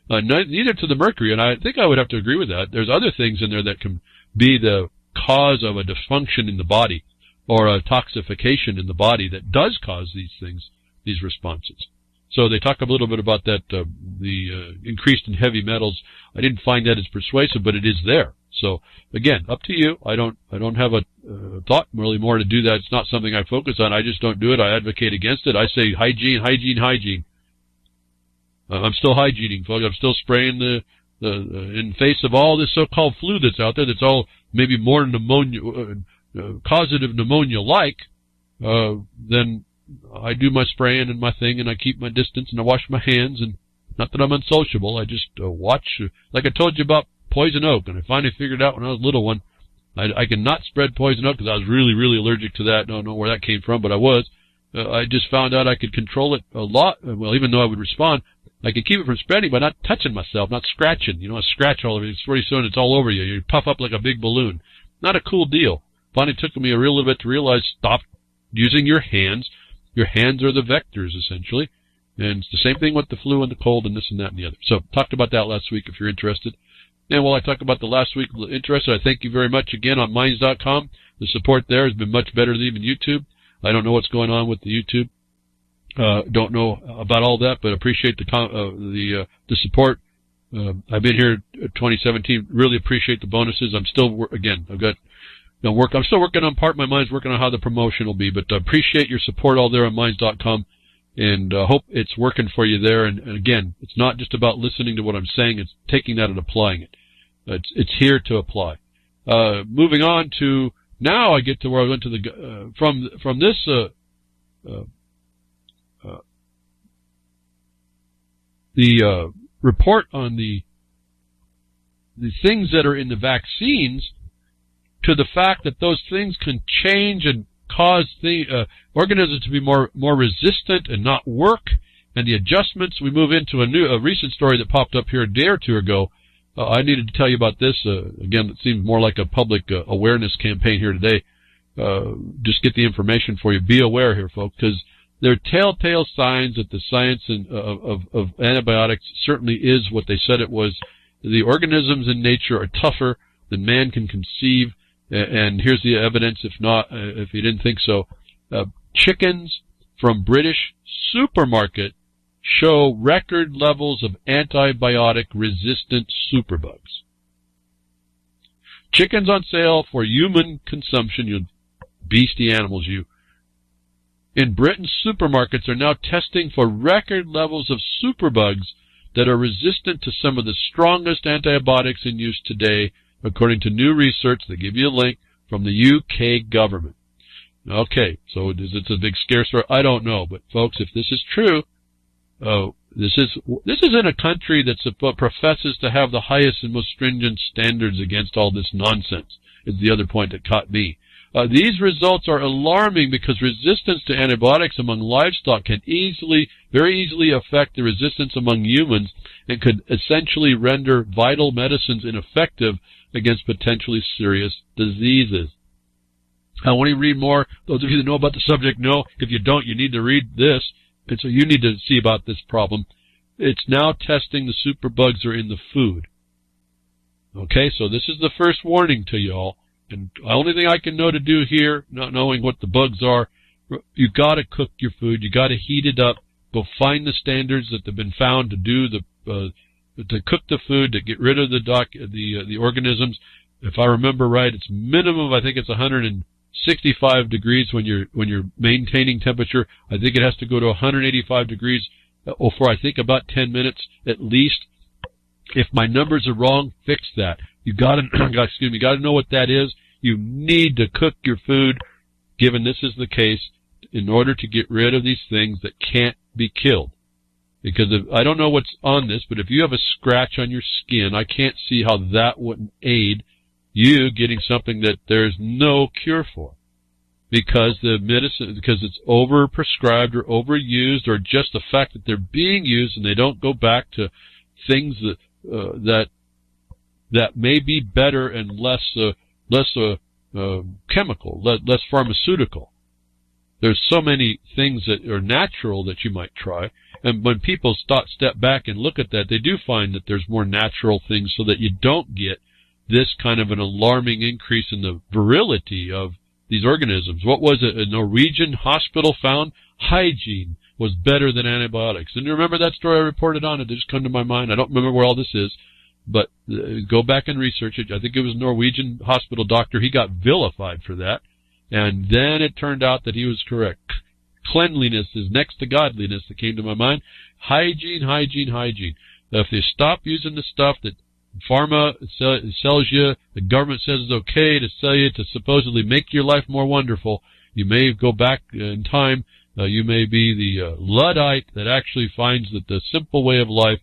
Neither to the mercury, and I think I would have to agree with that. There's other things in there that can be the cause of a dysfunction in the body or a toxification in the body that does cause these things. These responses. So they talk a little bit about that, the increase in heavy metals. I didn't find that as persuasive, but it is there. So again, up to you. I don't have a thought really more to do that. It's not something I focus on. I just don't do it. I advocate against it. I say hygiene, hygiene, hygiene. I'm still hygiening, folks. I'm still spraying in face of all this so-called flu that's out there. That's all maybe more pneumonia, causative pneumonia-like. Then I do my spraying and my thing, and I keep my distance, and I wash my hands. And not that I'm unsociable. I just watch, like I told you about poison oak, and I finally figured out when I was a little one, I cannot spread poison oak because I was really, really allergic to that. I don't know where that came from, but I was. I just found out I could control it a lot. Well, even though I would respond, I could keep it from spreading by not touching myself, not scratching. I scratch all over you. Pretty soon it's all over you. You puff up like a big balloon. Not a cool deal. Finally took me a little bit to realize, stop using your hands. Your hands are the vectors, essentially. And it's the same thing with the flu and the cold and this and that and the other. So, talked about that last week if you're interested. And while I talk about the last week interested, I thank you very much again on Minds.com. The support there has been much better than even YouTube. I don't know what's going on with the YouTube. Don't know about all that, but appreciate the support. I've been here 2017. Really appreciate the bonuses. I'm still I'm still working on part of my mind's working on how the promotion will be, but appreciate your support all there on Minds.com, and hope it's working for you there. And again, it's not just about listening to what I'm saying; it's taking that and applying it. It's here to apply. Moving on to now, I get to where I went to the from this. The report on the things that are in the vaccines, to the fact that those things can change and cause the organisms to be more resistant and not work, and the adjustments. We move into a recent story that popped up here a day or two ago. I needed to tell you about this. Again, it seems more like a public awareness campaign here today. Just get the information for you. Be aware here, folks, because there are telltale signs that the science of antibiotics certainly is what they said it was. The organisms in nature are tougher than man can conceive, and here's the evidence. If you didn't think so, chickens from British supermarket show record levels of antibiotic-resistant superbugs. Chickens on sale for human consumption, you beastie animals, you. In Britain, supermarkets are now testing for record levels of superbugs that are resistant to some of the strongest antibiotics in use today, according to new research. They give you a link from the UK government. Okay, so is it a big scare story? I don't know, but folks, if this is true, this is in a country that professes to have the highest and most stringent standards against all this nonsense. Is the other point that caught me. These results are alarming because resistance to antibiotics among livestock can very easily affect the resistance among humans and could essentially render vital medicines ineffective against potentially serious diseases. I want to read more. Those of you that know about the subject know. If you don't, you need to read this. And so you need to see about this problem. It's now testing the superbugs are in the food. Okay, so this is the first warning to you all. And the only thing I can know to do here, not knowing what the bugs are, you got to cook your food. You got to heat it up. Go find the standards that have been found to do to cook the food, to get rid of the organisms. If I remember right, it's minimum. I think it's 165 degrees when you're maintaining temperature. I think it has to go to 185 degrees for I think about 10 minutes at least. If my numbers are wrong, fix that. You gotta know what that is. You need to cook your food, given this is the case, in order to get rid of these things that can't be killed. Because I don't know what's on this, but if you have a scratch on your skin, I can't see how that wouldn't aid you getting something that there's no cure for. Because because it's overprescribed or overused, or just the fact that they're being used and they don't go back to things that may be better and less chemical, less pharmaceutical. There's so many things that are natural that you might try, and when people step back and look at that, they do find that there's more natural things, so that you don't get this kind of an alarming increase in the virility of these organisms. What was it? A Norwegian hospital found hygiene was better than antibiotics. And you remember that story I reported on? It just come to my mind. I don't remember where all this is, but go back and research it. I think it was a Norwegian hospital doctor. He got vilified for that, and then it turned out that he was correct. Cleanliness is next to godliness. That came to my mind. Hygiene, hygiene, hygiene. If you stop using the stuff that pharma sells you, the government says it's okay to sell you to supposedly make your life more wonderful, you may go back in time. You may be the Luddite that actually finds that the simple way of life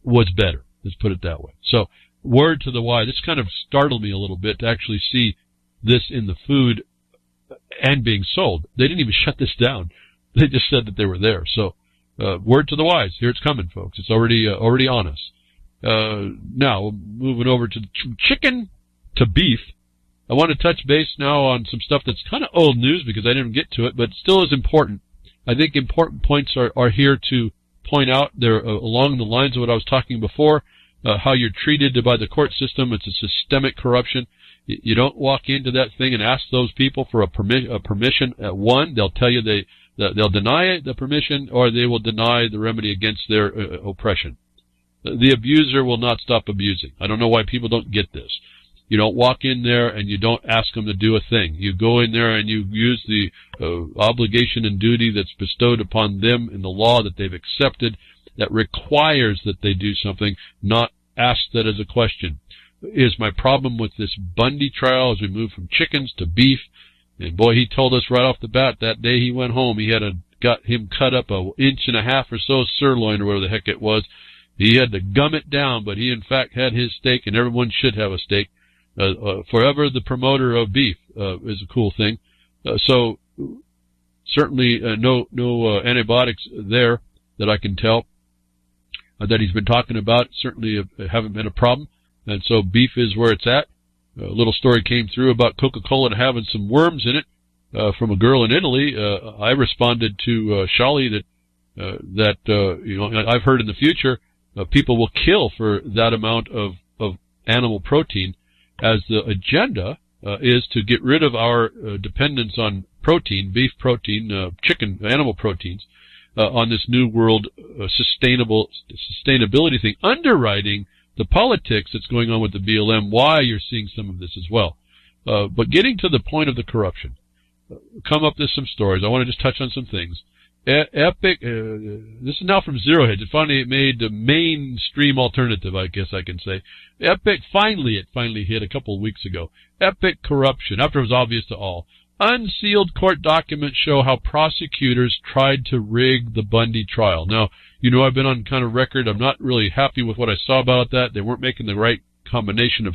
was better. Let's put it that way. So, word to the wise. This kind of startled me a little bit to actually see this in the food and being sold. They didn't even shut this down. They just said that they were there. So, word to the wise. Here it's coming, folks. It's already on us. Now, moving over to chicken to beef. I want to touch base now on some stuff that's kind of old news because I didn't get to it, but still is important. I think important points are here to point out. They're along the lines of what I was talking before, how you're treated by the court system. It's a systemic corruption. You don't walk into that thing and ask those people for a permission. One, they'll tell you they'll deny the permission, or they will deny the remedy against their oppression. The abuser will not stop abusing. I don't know why people don't get this. You don't walk in there and you don't ask them to do a thing. You go in there and you use the obligation and duty that's bestowed upon them in the law that they've accepted that requires that they do something, not ask that as a question. Is my problem with this Bundy trial as we move from chickens to beef? And boy, he told us right off the bat that day he went home, he had got him cut up 1.5 inches or so sirloin or whatever the heck it was. He had to gum it down, but he in fact had his steak, and everyone should have a steak. Forever the promoter of beef is a cool thing. So certainly no antibiotics there that I can tell that he's been talking about. Certainly haven't been a problem. And so beef is where it's at. A little story came through about Coca-Cola having some worms in it from a girl in Italy. I responded to Shali that you know, I've heard in the future people will kill for that amount of animal protein, as the agenda is to get rid of our dependence on protein, beef protein, chicken, animal proteins, on this new world sustainability thing, underwriting the politics that's going on with the BLM, why you're seeing some of this as well. But getting to the point of the corruption, come up with some stories. I want to just touch on some things. Epic, this is now from Zero Hedge. It finally made the mainstream alternative, I guess I can say. Epic, it finally hit a couple of weeks ago. Epic corruption, after it was obvious to all. Unsealed court documents show how prosecutors tried to rig the Bundy trial. Now, you know, I've been on kind of record. I'm not really happy with what I saw about that. They weren't making the right combination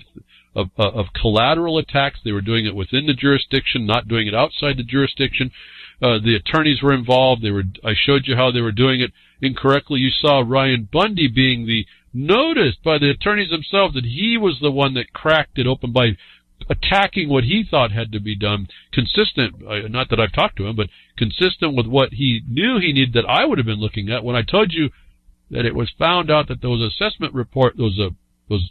of collateral attacks. They were doing it within the jurisdiction, not doing it outside the jurisdiction. The attorneys were involved. I showed you how they were doing it incorrectly. You saw Ryan Bundy being noticed by the attorneys themselves that he was the one that cracked it open by attacking what he thought had to be done, consistent, not that I've talked to him, but consistent with what he knew he needed that I would have been looking at. When I told you that it was found out that those assessment report, those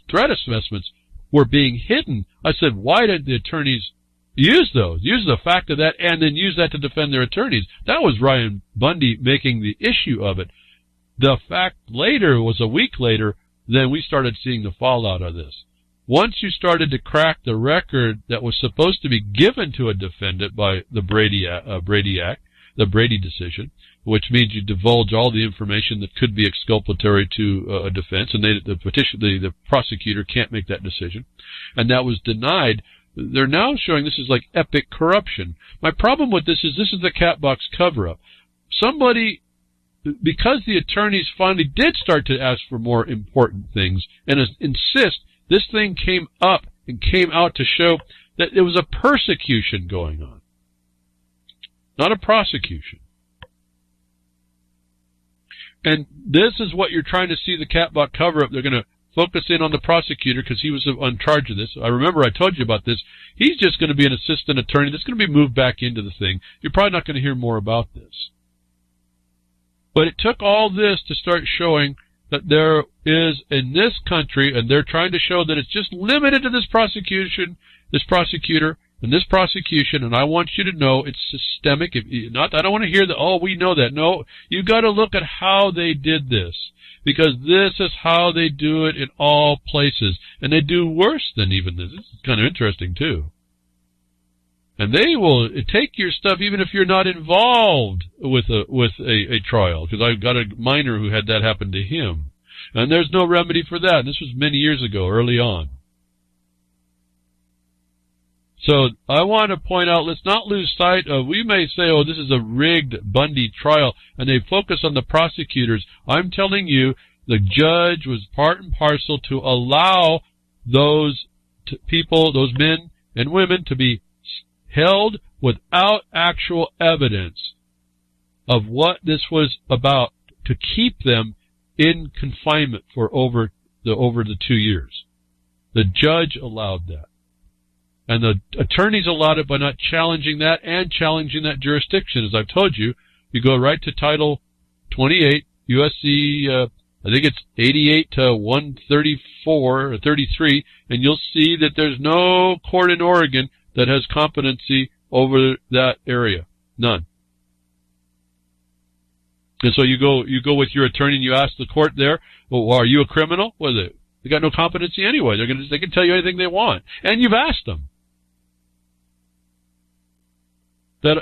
threat assessments were being hidden, I said, why did the attorneys use those? Use the fact of that and then use that to defend their attorneys. That was Ryan Bundy making the issue of it. The fact later was a week later, then we started seeing the fallout of this. Once you started to crack the record that was supposed to be given to a defendant by the Brady Act, the Brady decision, which means you divulge all the information that could be exculpatory to a defense, and the prosecutor can't make that decision, and that was denied. They're now showing this is like epic corruption. My problem with this is the cat box cover-up. Somebody, because the attorneys finally did start to ask for more important things and insist, this thing came up and came out to show that there was a persecution going on, not a prosecution. And this is what you're trying to see the cat box cover-up. They're going to focus in on the prosecutor because he was on charge of this. I remember I told you about this. He's just going to be an assistant attorney that's going to be moved back into the thing. You're probably not going to hear more about this. But it took all this to start showing that there is in this country, and they're trying to show that it's just limited to this prosecutor, in this prosecution, and I want you to know it's systemic. I don't want to hear that, oh, we know that. No, you got to look at how they did this, because this is how they do it in all places, and they do worse than even this. This is kind of interesting too. And they will take your stuff even if you're not involved with a trial, because I've got a miner who had that happen to him, and there's no remedy for that. And this was many years ago, early on. So I want to point out, let's not lose sight of, we may say, oh, this is a rigged Bundy trial, and they focus on the prosecutors. I'm telling you, the judge was part and parcel to allow those people, those men and women, to be held without actual evidence of what this was about, to keep them in confinement for over the 2 years. The judge allowed that. And the attorneys allowed it by not challenging that and challenging that jurisdiction. As I've told you, you go right to Title 28, USC, I think it's 88 to 134 or 33, and you'll see that there's no court in Oregon that has competency over that area. None. And so you go with your attorney and you ask the court there, well, are you a criminal? Well, they got no competency anyway. They can tell you anything they want. And you've asked them. I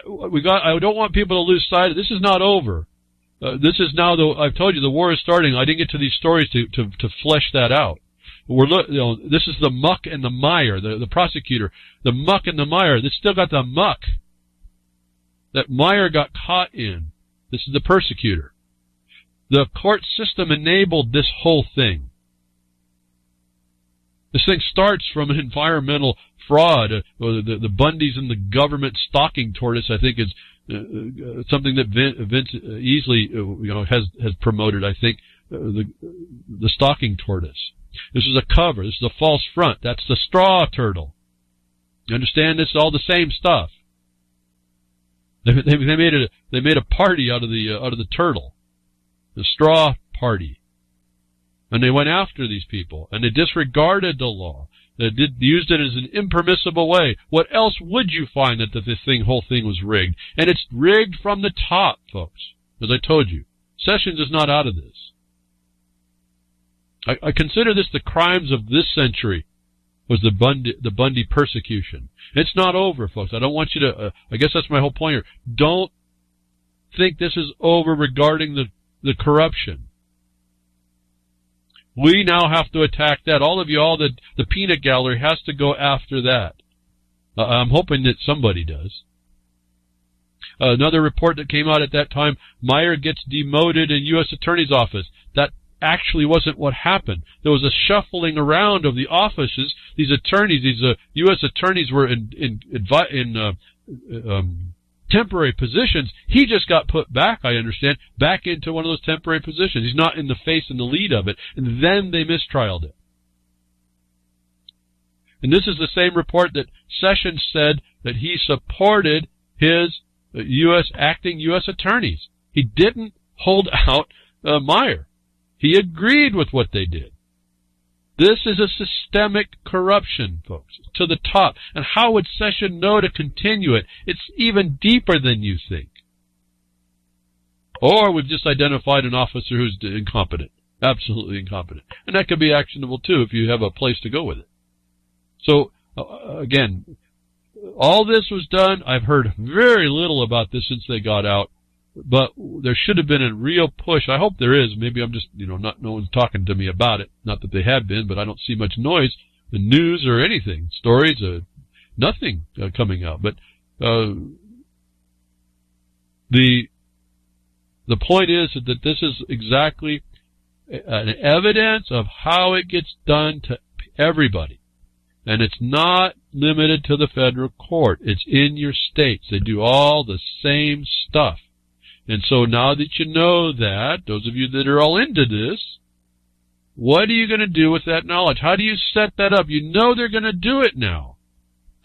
don't want people to lose sight. This is not over. This is now, I've told you, the war is starting. I didn't get to these stories to flesh that out. This is the muck and the mire, the prosecutor. The muck and the mire. They still got the muck that Mire got caught in. This is the persecutor. The court system enabled this whole thing. This thing starts from an environmental fraud. The Bundys and the government stalking tortoise, I think, is something that Vince easily has promoted. I think the stalking tortoise. This is a cover. This is a false front. That's the straw turtle. You understand? This is all the same stuff. They made a party out of the turtle, the straw party, and they went after these people, and they disregarded the law. They used it as an impermissible way. What else would you find that whole thing was rigged? And it's rigged from the top, folks. As I told you, Sessions is not out of this. I consider this the crimes of this century. Was the Bundy persecution. It's not over, folks. I don't want you to, I guess that's my whole point here. Don't think this is over regarding the corruption. We now have to attack that. All of you, the peanut gallery has to go after that. I'm hoping that somebody does. Another report that came out at that time, Meyer gets demoted in U.S. Attorney's Office. That actually wasn't what happened. There was a shuffling around of the offices. These attorneys, these U.S. attorneys were in temporary positions. He just got put back, I understand, back into one of those temporary positions. He's not in the face and the lead of it. And then they mistrialed it. And this is the same report that Sessions said that he supported his acting U.S. attorneys. He didn't hold out Meyer. He agreed with what they did. This is a systemic corruption, folks, to the top. And how would Sessions know to continue it? It's even deeper than you think. Or we've just identified an officer who's incompetent, absolutely incompetent. And that could be actionable, too, if you have a place to go with it. So, again, all this was done. I've heard very little about this since they got out. But there should have been a real push. I hope no one's talking to me about it. Not that they have been, but I don't see much noise, the news or anything, stories, nothing coming out. But the point is that this is exactly an evidence of how it gets done to everybody. And it's not limited to the federal court. It's in your states. They do all the same stuff. And so now that you know that, those of you that are all into this, what are you going to do with that knowledge? How do you set that up? You know they're going to do it now.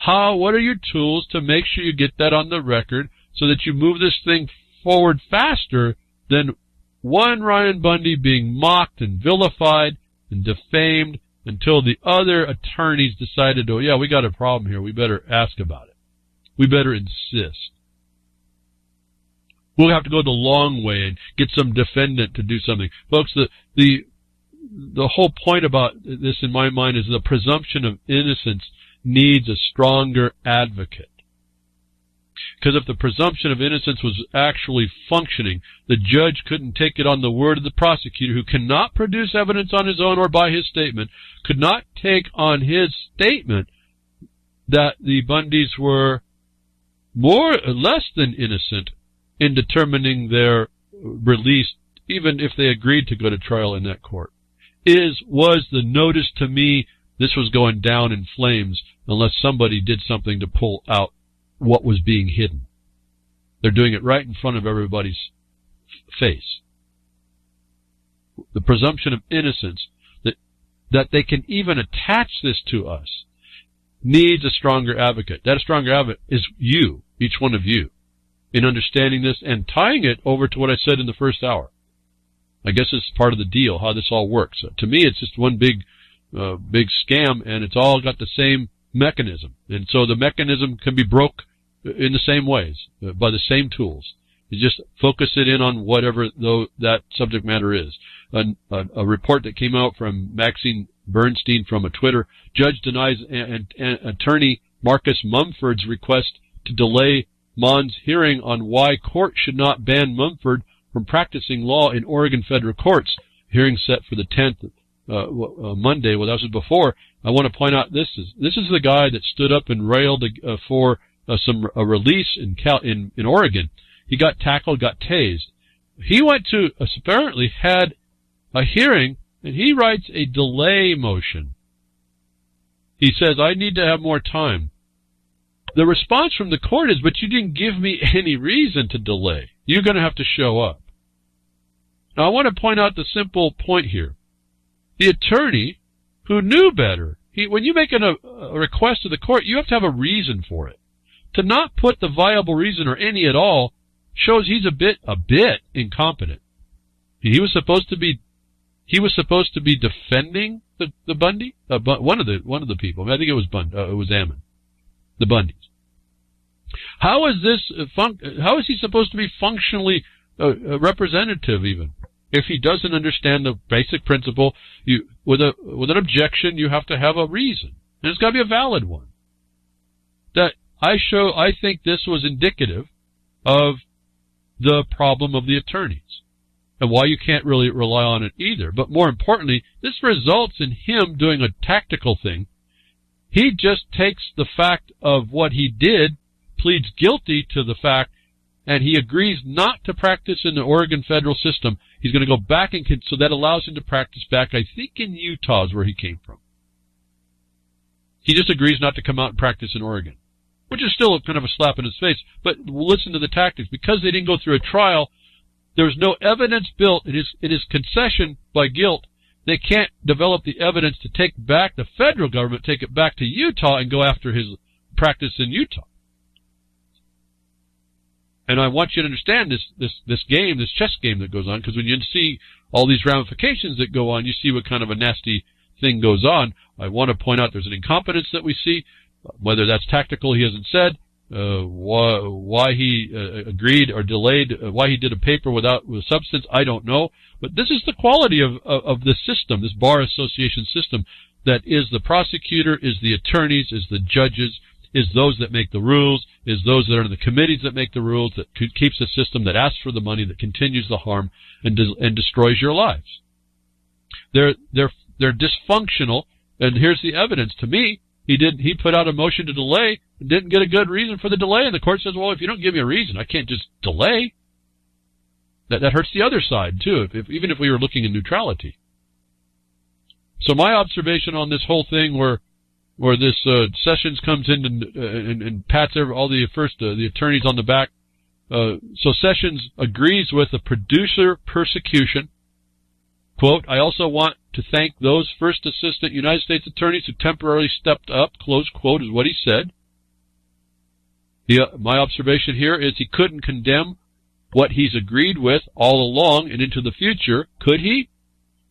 What are your tools to make sure you get that on the record so that you move this thing forward faster than one Ryan Bundy being mocked and vilified and defamed until the other attorneys decided, oh, yeah, we got a problem here. We better ask about it. We better insist. We'll have to go the long way and get some defendant to do something. Folks, the whole point about this in my mind is the presumption of innocence needs a stronger advocate. Because if the presumption of innocence was actually functioning, the judge couldn't take it on the word of the prosecutor, who cannot produce evidence on his own or by his statement, could not take on his statement that the Bundys were more or less than innocent in determining their release, even if they agreed to go to trial in that court. Was the notice to me this was going down in flames unless somebody did something to pull out what was being hidden. They're doing it right in front of everybody's face. The presumption of innocence, that they can even attach this to us, needs a stronger advocate. That stronger advocate is you, each one of you, in understanding this and tying it over to what I said in the first hour. I guess it's part of the deal, how this all works. To me, it's just one big scam, and it's all got the same mechanism. And so the mechanism can be broke in the same ways, by the same tools. You just focus it in on whatever that subject matter is. A report that came out from Maxine Bernstein from a Twitter, judge denies attorney Marcus Mumford's request to delay Mon's hearing on why court should not ban Mumford from practicing law in Oregon federal courts. Hearing set for the 10th, Monday. Well, that was before. I want to point out this is the guy that stood up and railed for a release in Oregon. He got tackled, got tased. He went to apparently had a hearing, and he writes a delay motion. He says, I need to have more time. The response from the court is, but you didn't give me any reason to delay. You're going to have to show up. Now, I want to point out the simple point here. The attorney who knew better, when you make a request to the court, you have to have a reason for it. To not put the viable reason or any at all shows he's a bit incompetent. He was supposed to be defending the Bundy, one of the people. I think it was Ammon, the Bundys. How is he supposed to be functionally representative even? If he doesn't understand the basic principle, with an objection, you have to have a reason, and it's got to be a valid one. I think this was indicative of the problem of the attorneys, and why you can't really rely on it either. But more importantly, this results in him doing a tactical thing. He just takes the fact of what he did, pleads guilty to the fact, and he agrees not to practice in the Oregon federal system. He's going to go back, so that allows him to practice back, I think, in Utah is where he came from. He just agrees not to come out and practice in Oregon, which is still kind of a slap in his face. But listen to the tactics. Because they didn't go through a trial, there was no evidence built. It is concession by guilt. They can't develop the evidence to take back the federal government, take it back to Utah, and go after his practice in Utah. And I want you to understand this game, this chess game that goes on, because when you see all these ramifications that go on, you see what kind of a nasty thing goes on. I want to point out there's an incompetence that we see. Whether that's tactical, he hasn't said. Why he agreed or delayed, why he did a paper with substance, I don't know. But this is the quality of the system, this bar association system, that is the prosecutor, is the attorneys, is the judges, is those that make the rules, is those that are in the committees that make the rules, that keeps the system, that asks for the money, that continues the harm, and destroys your lives. They're dysfunctional, and here's the evidence. To me, he put out a motion to delay and didn't get a good reason for the delay, and the court says, well, if you don't give me a reason, I can't just delay. That hurts the other side, too, even if we were looking in neutrality. So my observation on this whole thing where this Sessions comes in and pats all the attorneys on the back. So Sessions agrees with the producer persecution. Quote, I also want to thank those first assistant United States attorneys who temporarily stepped up, close quote, is what he said. My observation here is he couldn't condemn what he's agreed with all along and into the future, could he?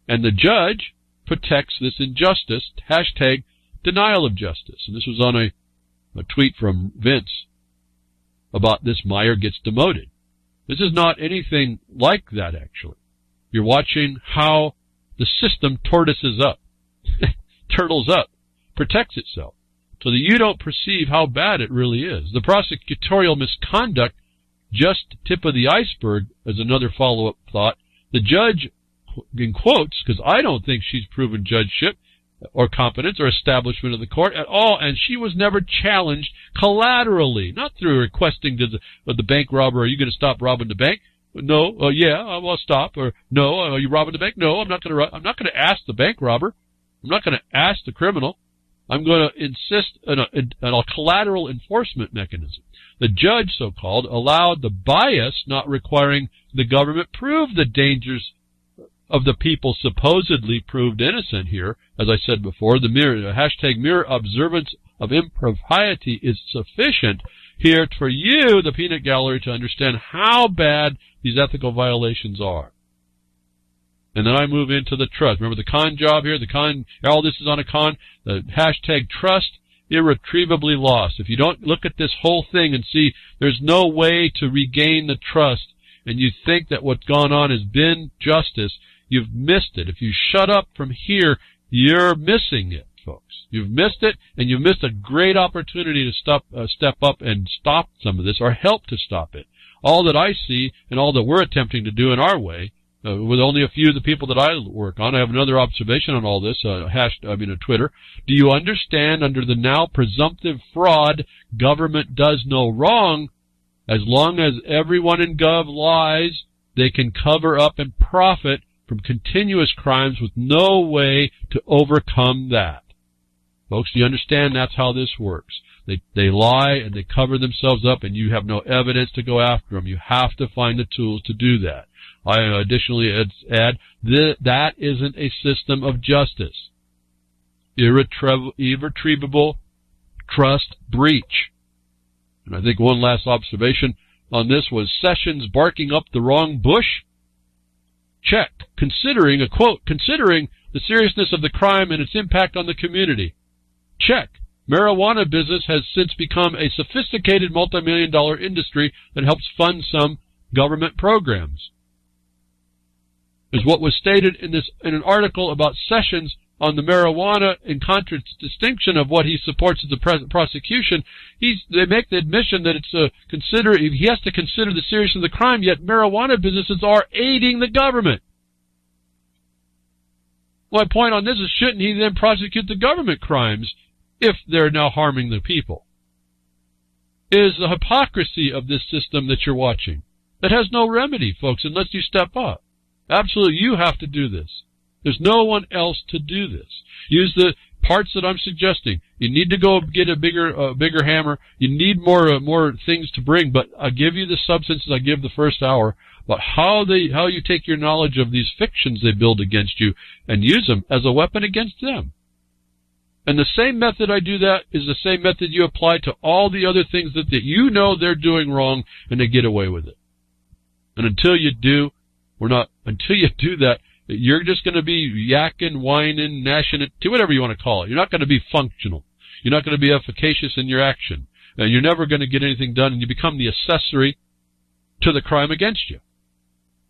And the judge protects this injustice, hashtag denial of justice. And this was on a tweet from Vince about this Meyer gets demoted. This is not anything like that, actually. You're watching how the system tortoises up, turtles up, protects itself, so that you don't perceive how bad it really is. The prosecutorial misconduct, just tip of the iceberg, as another follow-up thought. The judge, in quotes, because I don't think she's proven judgeship or competence or establishment of the court at all, and she was never challenged collaterally, not through requesting to the bank robber, are you going to stop robbing the bank? No, yeah, I'll stop. Or no, are you robbing the bank? No, I'm not going to ask the bank robber. I'm not going to ask the criminal. I'm going to insist on a collateral enforcement mechanism. The judge, so-called, allowed the bias, not requiring the government prove the dangers of the people supposedly proved innocent here. As I said before, the mere observance of impropriety is sufficient here for you, the peanut gallery, to understand how bad these ethical violations are. And then I move into the trust. Remember the con job here? All this is on a con. The hashtag trust, irretrievably lost. If you don't look at this whole thing and see there's no way to regain the trust, and you think that what's gone on has been justice, you've missed it. If you shut up from here, you're missing it, folks. You've missed it, and you've missed a great opportunity to step up and stop some of this, or help to stop it. All that I see, and all that we're attempting to do in our way, with only a few of the people that I work on. I have another observation on all this, Twitter. Do you understand, under the now presumptive fraud, government does no wrong? As long as everyone in Gov lies, they can cover up and profit from continuous crimes with no way to overcome that. Folks, do you understand that's how this works? They lie and they cover themselves up, and you have no evidence to go after them. You have to find the tools to do that. I additionally add that isn't a system of justice. Irretrievable trust breach. And I think one last observation on this was Sessions barking up the wrong bush. Check. Considering the seriousness of the crime and its impact on the community. Check. Marijuana business has since become a sophisticated multi-million-dollar industry that helps fund some government programs. Is what was stated in an article about Sessions on the marijuana, in contradistinction of what he supports as the present prosecution. They make the admission that he has to consider the seriousness of the crime, yet marijuana businesses are aiding the government. My point on this is, shouldn't he then prosecute the government crimes if they're now harming the people? It is the hypocrisy of this system that you're watching that has no remedy, folks, unless you step up. Absolutely, you have to do this. There's no one else to do this. Use the parts that I'm suggesting. You need to go get a bigger hammer. You need more things to bring, but I'll give you the substances I give the first hour about how you take your knowledge of these fictions they build against you and use them as a weapon against them. And the same method I do that is the same method you apply to all the other things that you know they're doing wrong, and they get away with it. And until you do that, you're just going to be yakking, whining, gnashing it, whatever you want to call it. You're not going to be functional. You're not going to be efficacious in your action. And you're never going to get anything done, and you become the accessory to the crime against you.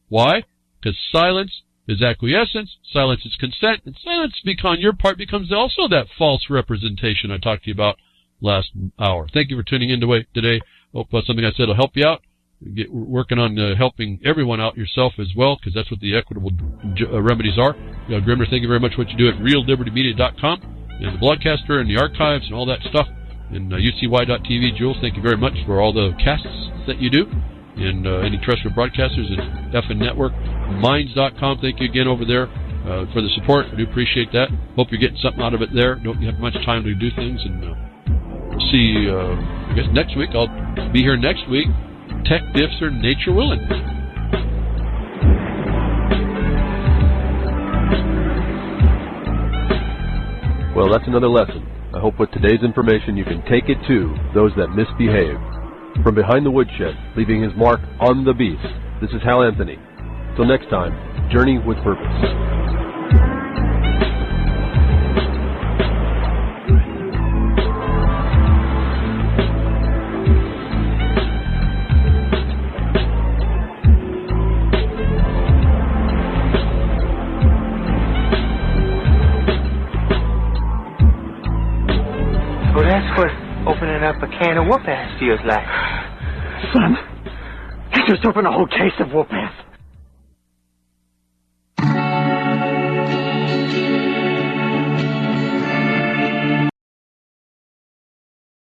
Why? Because silence is acquiescence, silence is consent, and silence on your part becomes also that false representation I talked to you about last hour. Thank you for tuning in today. Hope something I said will help you out. Get working on helping everyone out, yourself as well, because that's what the equitable remedies are. Grimner, thank you very much for what you do at reallibertymedia.com and the Blogcaster and the archives and all that stuff. And UCY.TV, Jules, thank you very much for all the casts that you do. And any terrestrial broadcasters and FN Network. Minds.com, thank you again over there for the support. I do appreciate that. Hope you're getting something out of it there. Don't have much time to do things. And we'll see, I guess next week. I'll be here next week. Tech diffs are nature willing. Well, that's another lesson. I hope with today's information you can take it to those that misbehave. From behind the woodshed, leaving his mark on the beast, this is Hal Anthony. Till next time, journey with purpose. of whoop-ass feels like. Son, you just opened a whole case of whoop-ass.